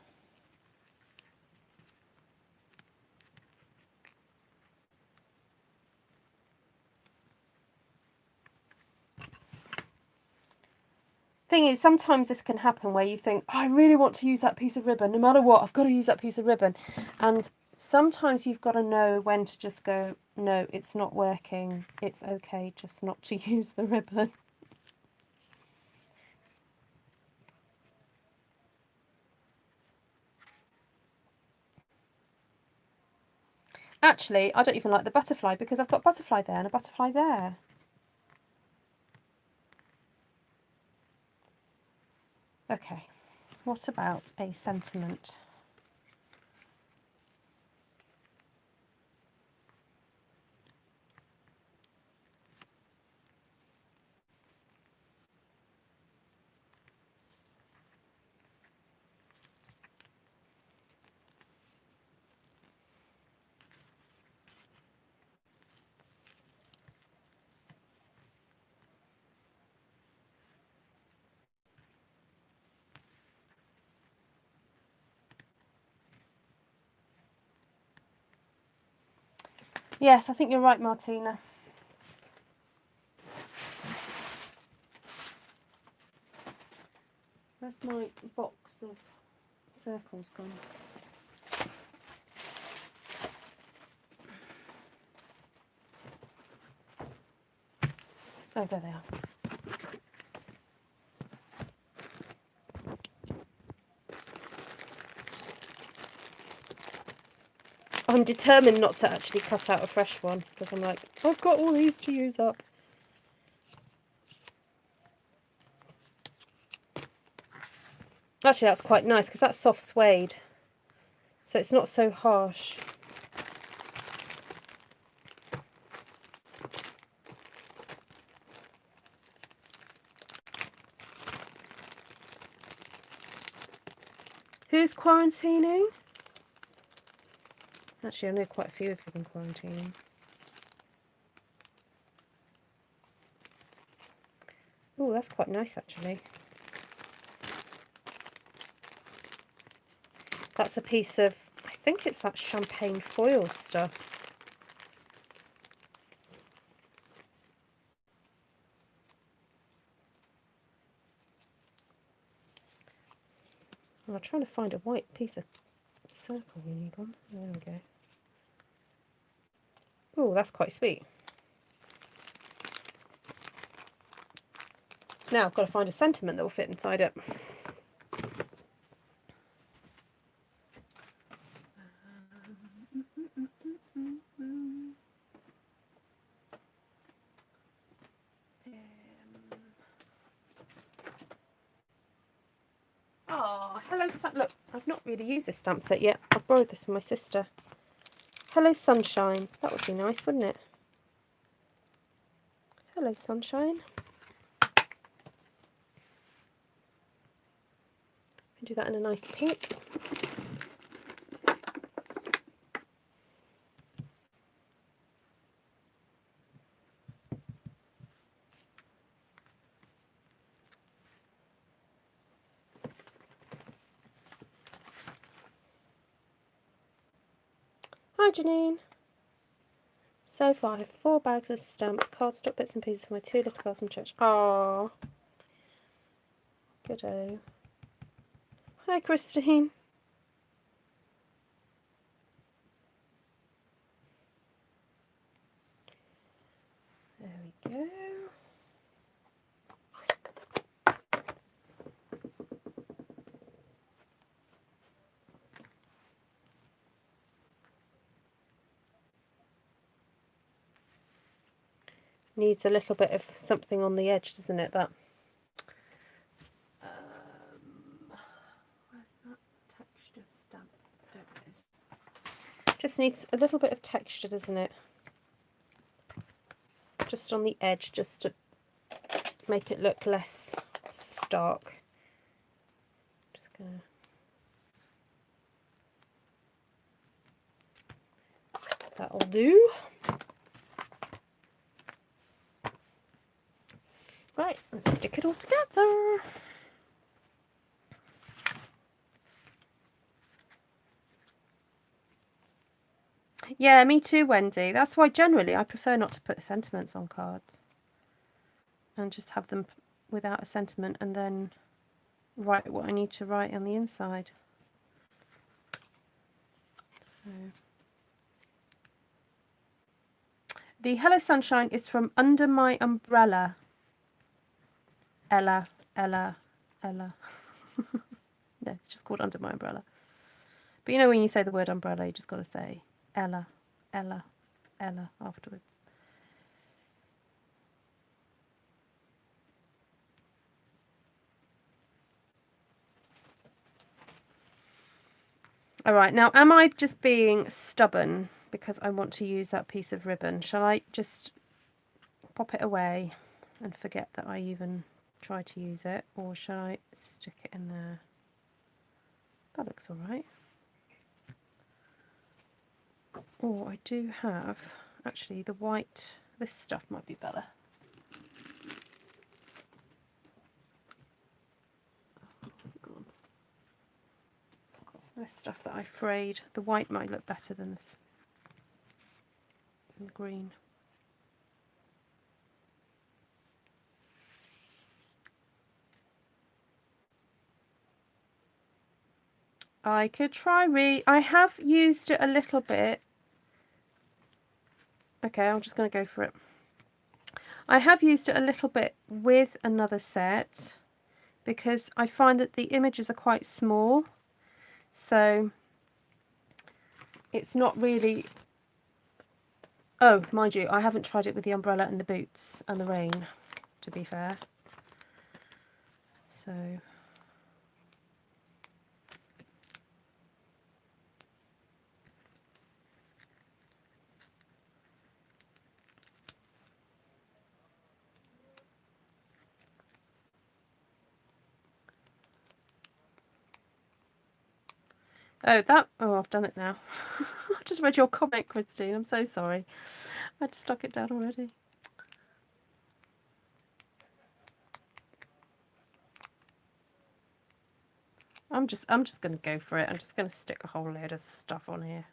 Thing is, sometimes this can happen where you think, oh, I really want to use that piece of ribbon, no matter what, I've got to use that piece of ribbon. And sometimes you've got to know when to just go, no, it's not working. It's okay just not to use the ribbon. Actually, I don't even like the butterfly because I've got butterfly there and a butterfly there. Okay, what about a sentiment? Yes, I think you're right, Martina. Where's my box of circles gone? Oh, there they are. I'm determined not to actually cut out a fresh one because I'm like, I've got all these to use up. Actually, that's quite nice because that's soft suede, so it's not so harsh. Who's quarantining? Actually, I know quite a few of you have been quarantining. Oh, that's quite nice, actually. That's a piece of, I think it's that champagne foil stuff. I'm trying to find a white piece of circle. We need one. There we go. Oh, that's quite sweet. Now I've got to find a sentiment that will fit inside it. Oh, hello, look, I've not really used this stamp set yet. I've borrowed this from my sister. Hello, sunshine. That would be nice, wouldn't it? Hello, sunshine. Do that in a nice pink. Hi, Janine. So far, I have 4 bags of stamps, cardstock bits and pieces for my 2 little girls from church. Aww. Good-o. Hi, Christine. There we go. needs a little bit of something on the edge, doesn't it? That where's that texture stamp? There it is. Just needs a little bit of texture, doesn't it? Just on the edge, just to make it look less stark. Just gonna that'll do. Right, let's stick it all together. Yeah, me too, Wendy. That's why generally I prefer not to put sentiments on cards and just have them without a sentiment and then write what I need to write on the inside. So. The Hello Sunshine is from Under My Umbrella. Ella. No, it's just called Under My Umbrella. But you know when you say the word umbrella, you just got to say Ella afterwards. All right, now am I just being stubborn because I want to use that piece of ribbon? Shall I just pop it away and forget that I even tried to use it, or shall I stick it in there? That looks all right. Oh, I do have, actually, the white, this stuff might be better. Where's it gone? I've got some of this stuff that I frayed. The white might look better than this, than the green. I could try I have used it a little bit. Okay, I'm just going to go for it. I have used it a little bit with another set because I find that the images are quite small. So it's not really... Oh, mind you, I haven't tried it with the umbrella and the boots and the rain, to be fair. So... Oh, I've done it now. I just read your comment, Christine. I'm so sorry. I'd stuck it down already. I'm just going to go for it. I'm just going to stick a whole load of stuff on here.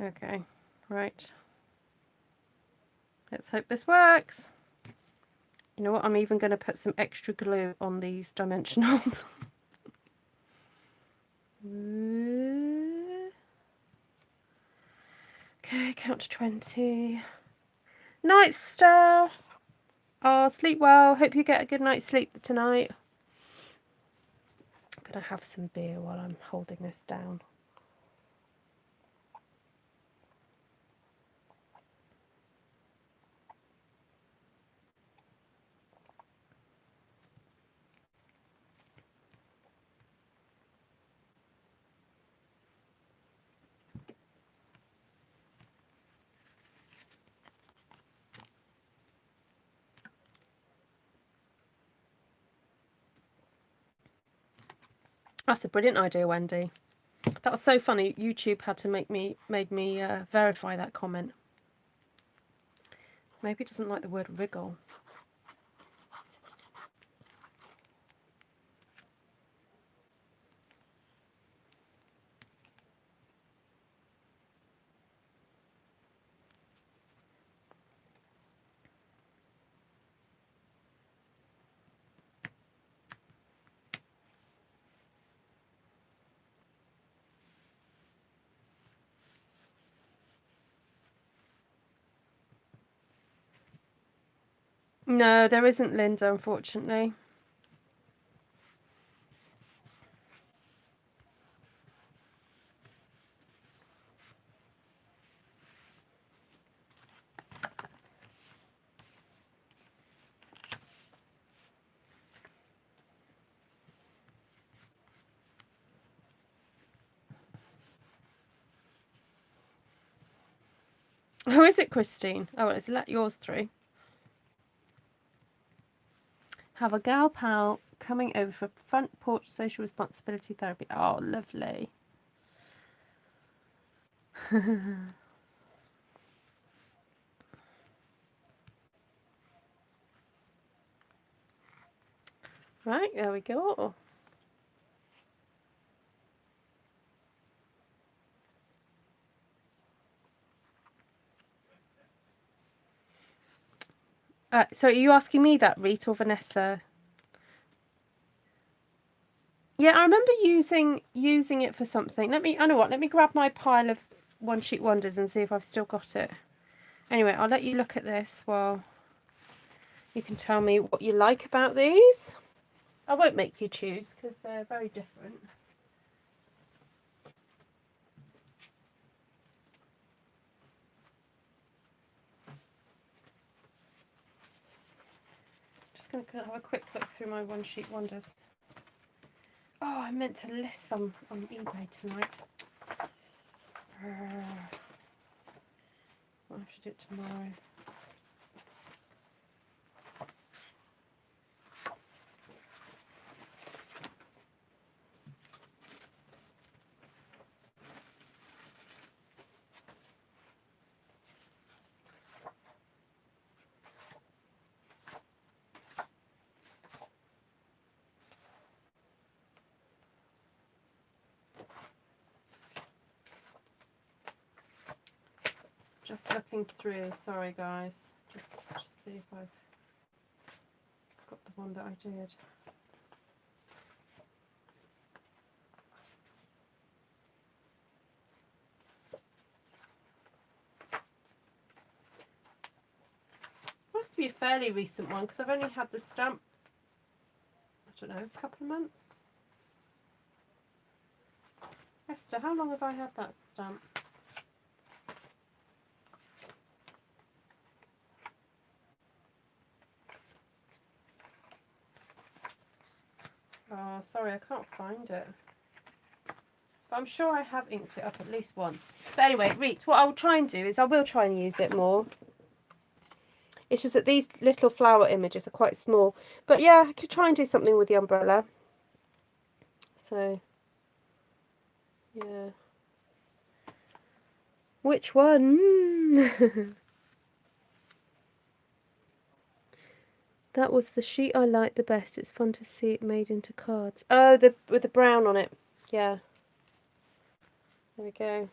Okay, right. Let's hope this works. You know what? I'm even going to put some extra glue on these dimensionals. Okay, count to 20. Night, Steph. Oh, sleep well. Hope you get a good night's sleep tonight. I'm going to have some beer while I'm holding this down. That's a brilliant idea, Wendy. That was so funny. YouTube had to made me verify that comment. Maybe it doesn't like the word wriggle. No, there isn't, Linda, unfortunately. Who is it, Christine? Oh, let's let yours through. Have a gal pal coming over for front porch social responsibility therapy. Oh, lovely. Right, there we go. So are you asking me that, Reet or Vanessa? Yeah, I remember using it for something. I know what, let me grab my pile of One Sheet Wonders and see if I've still got it. Anyway, I'll let you look at this while you can tell me what you like about these. I won't make you choose because they're very different. Just going to have a quick look through my One Sheet Wonders. Oh, I meant to list some on eBay tonight. I'll have to do it tomorrow. Just looking through, sorry guys. Just see if I've got the one that I did. Must be a fairly recent one because I've only had the stamp, I don't know, a couple of months. Esther, how long have I had that stamp? Oh, sorry, I can't find it. But I'm sure I have inked it up at least once. But anyway, Reet, what I'll try and do is I will try and use it more. It's just that these little flower images are quite small. But yeah, I could try and do something with the umbrella. So, yeah. Which one? That was the sheet I liked the best. It's fun to see it made into cards. Oh, with the brown on it. Yeah. There we go.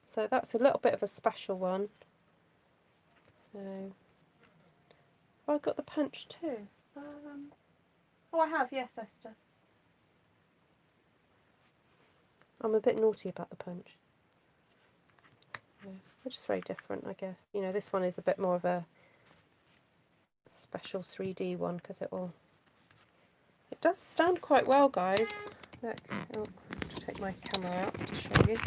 So that's a little bit of a special one. So, oh, I got the punch too. Oh, I have, yes, Esther. I'm a bit naughty about the punch. Yeah, they're just very different, I guess. You know, this one is a bit more of a special 3D one because it does stand quite well, guys. Look, I'll have to take my camera out to show you.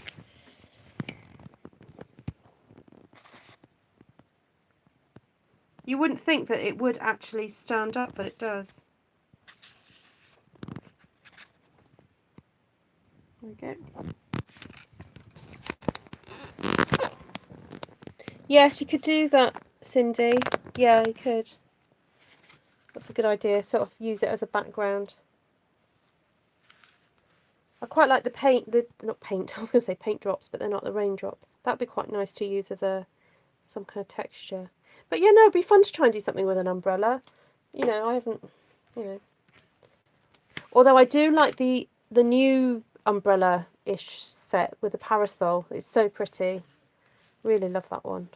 You wouldn't think that it would actually stand up, but it does. There we go. Yes, you could do that, Cindy. Yeah, you could. That's a good idea. Sort of use it as a background. I quite like not paint, I was going to say paint drops, but they're not the raindrops. That'd be quite nice to use as some kind of texture. But yeah, no, it'd be fun to try and do something with an umbrella. You know, I haven't, you know. Although I do like the new umbrella-ish set with the parasol. It's so pretty. Really love that one.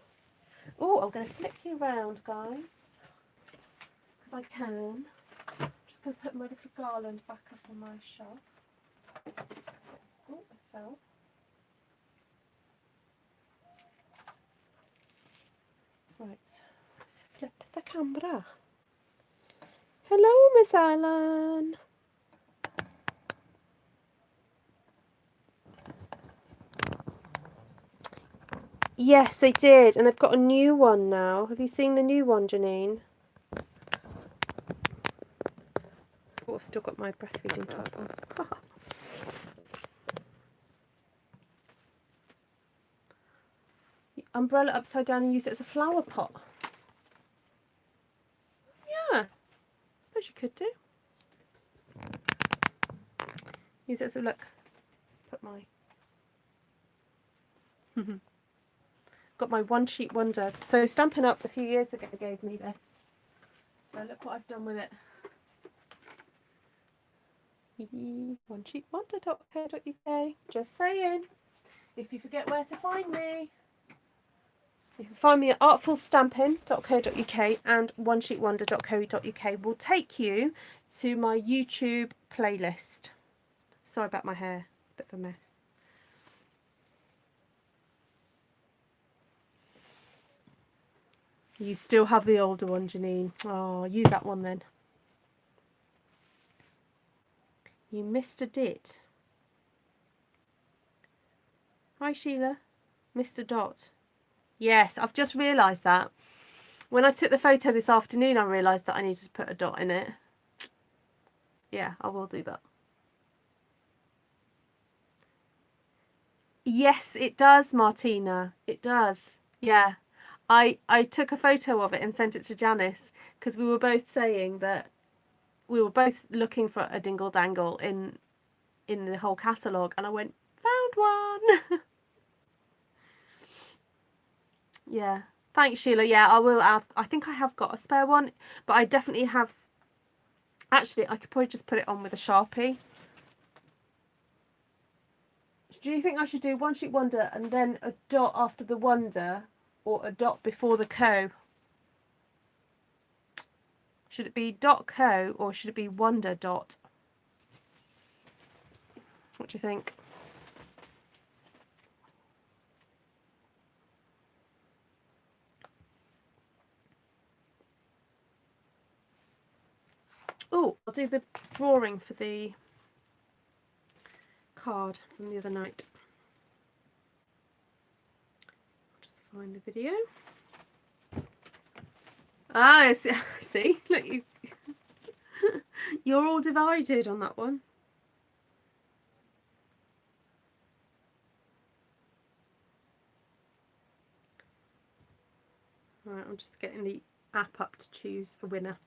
Oh, I'm going to flip you around, guys. Because I can. Just going to put my little garland back up on my shelf. Oh, it fell. Right, let's flip the camera. Hello, Miss Alan. Yes, they did, and they've got a new one now. Have you seen the new one, Janine? Oh, I've still got my breastfeeding top on. Umbrella upside down and use it as a flower pot. Yeah, I suppose you could do. Use it as a look. Put my got my one sheet wonder. So Stampin' Up a few years ago gave me this. So look what I've done with it. onesheetwonder.co.uk. Just saying. If you forget where to find me, you can find me at artfulstampin.co.uk and onesheetwonder.co.uk will take you to my YouTube playlist. Sorry about my hair, it's a bit of a mess. You still have the older one, Janine. Oh, use that one then. You missed a dit. Hi, Sheila. Mr. Dot. Yes, I've just realised that. When I took the photo this afternoon, I realised that I needed to put a dot in it. Yeah, I will do that. Yes, it does, Martina. It does. Yeah. I took a photo of it and sent it to Janice because we were both saying that we were both looking for a dingle dangle in the whole catalogue, and I went, found one. Yeah. Thanks, Sheila. Yeah, I will add. I think I have got a spare one, but I definitely have. Actually, I could probably just put it on with a Sharpie. Do you think I should do one sheet wonder and then a dot after the wonder, or a dot before the co? Should it be dot co or should it be wonder dot? What do you think? Oh, I'll do the drawing for the card from the other night. I'll just find the video. Ah, see, look, you're all divided on that one. Alright, I'm just getting the app up to choose a winner.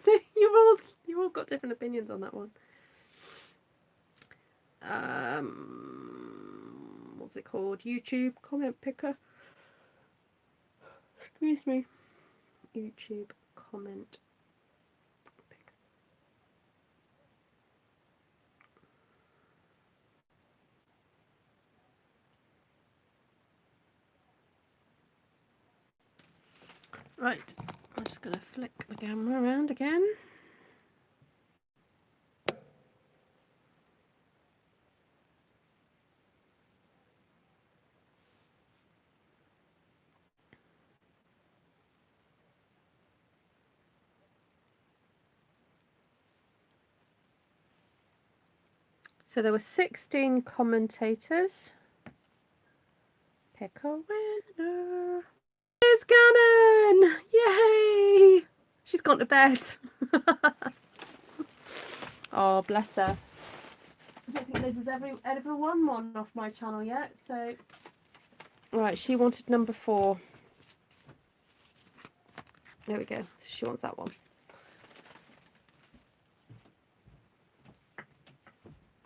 See, you've all got different opinions on that one. What's it called? YouTube comment picker. Excuse me. YouTube comment picker. Right, I'm just going to flick the camera around again. So there were 16 commentators. Pick a winner. It's Gannon! Yay! She's gone to bed. Oh, bless her. I don't think Liz has ever won one off my channel yet, so... Right, she wanted number 4. There we go. So she wants that one.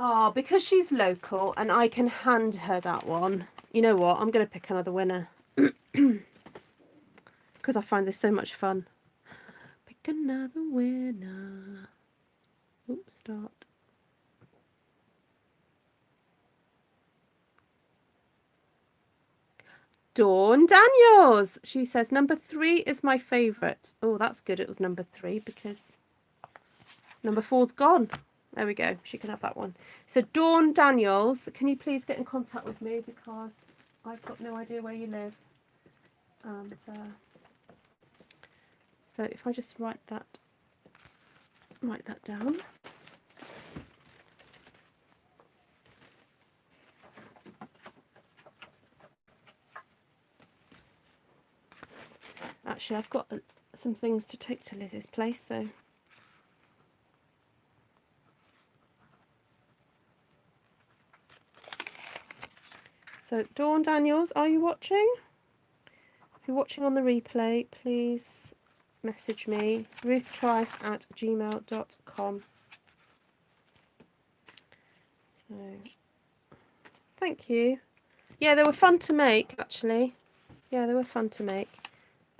Oh, because she's local and I can hand her that one. You know what? I'm going to pick another winner. Because I find this so much fun. Pick another winner. Oops, start. Dawn Daniels. She says, number 3 is my favourite. Oh, that's good. It was number 3 because number 4's gone. There we go. She can have that one. So Dawn Daniels, can you please get in contact with me because I've got no idea where you live. And so if I just write that down. Actually, I've got some things to take to Liz's place, so Dawn Daniels, are you watching? If you're watching on the replay, please message me, ruthtrice@gmail.com. So, thank you. Yeah, they were fun to make, actually. Yeah, they were fun to make.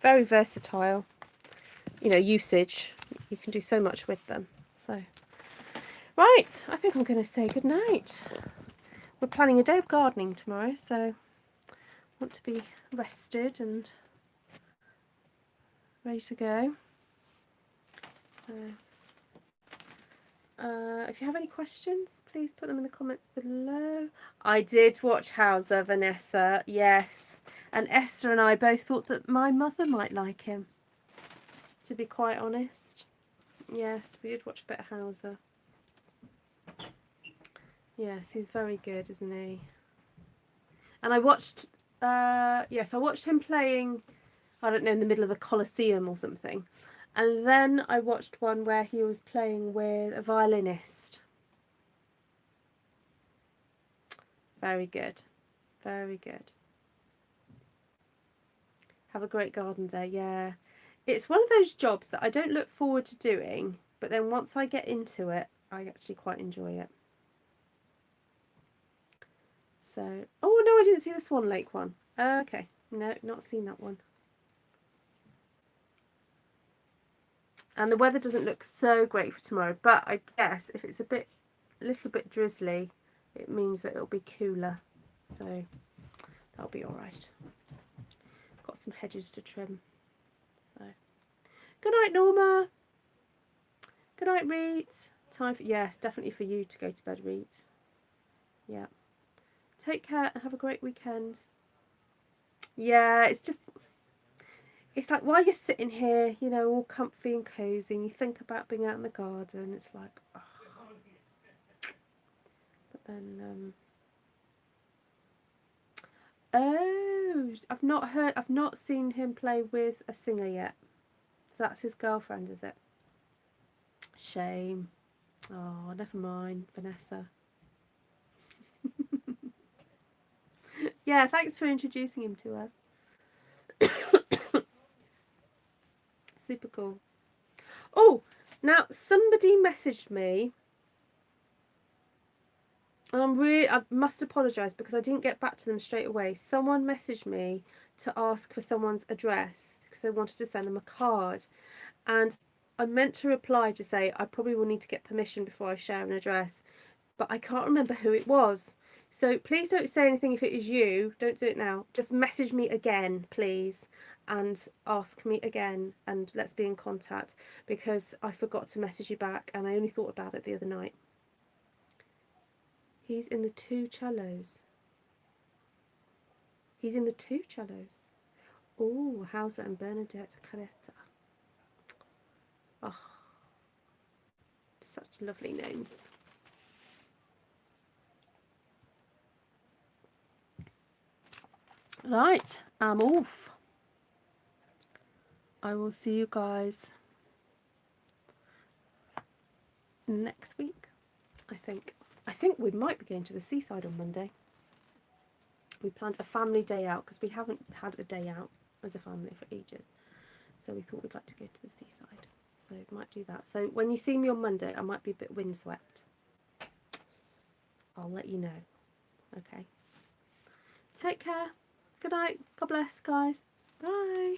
Very versatile. You know, usage. You can do so much with them. So, right, I think I'm going to say good night. We're planning a day of gardening tomorrow, so I want to be rested and ready to go. So, if you have any questions, please put them in the comments below. I did watch Hauser, Vanessa, yes. And Esther and I both thought that my mother might like him, to be quite honest. Yes, we did watch a bit of Hauser. Yes, he's very good, isn't he? And I watched, yes, I watched him playing, I don't know, in the middle of a Colosseum or something. And then I watched one where he was playing with a violinist. Very good. Very good. Have a great garden day. Yeah. It's one of those jobs that I don't look forward to doing, but then once I get into it, I actually quite enjoy it. So, oh no, I didn't see the Swan Lake one. Okay. No, not seen that one. And the weather doesn't look so great for tomorrow, but I guess if it's a little bit drizzly, it means that it'll be cooler. So that'll be all right. Got some hedges to trim. So good night, Norma. Good night, Reet. Time for, yes, definitely for you to go to bed, Reet. Yeah. Take care and have a great weekend. Yeah, it's like while you're sitting here, you know, all comfy and cosy, and you think about being out in the garden, it's like, oh. But then, oh, I've not seen him play with a singer yet. So that's his girlfriend, is it? Shame. Oh, never mind, Vanessa. Yeah, thanks for introducing him to us. Super cool. Oh, now somebody messaged me. And I must apologise because I didn't get back to them straight away. Someone messaged me to ask for someone's address because they wanted to send them a card. And I meant to reply to say I probably will need to get permission before I share an address. But I can't remember who it was. So please don't say anything if it is you. Don't do it now. Just message me again, please. And ask me again. And let's be in contact. Because I forgot to message you back. And I only thought about it the other night. He's in the two cellos. He's in the two cellos. Oh, Hauser and Bernadette Caletta. Oh, such lovely names. Right, I'm off. I will see you guys next week, I think. I think we might be going to the seaside on Monday. We planned a family day out because we haven't had a day out as a family for ages. So we thought we'd like to go to the seaside. So we might do that. So when you see me on Monday, I might be a bit windswept. I'll let you know. Okay. Take care. Good night. God bless, guys. Bye.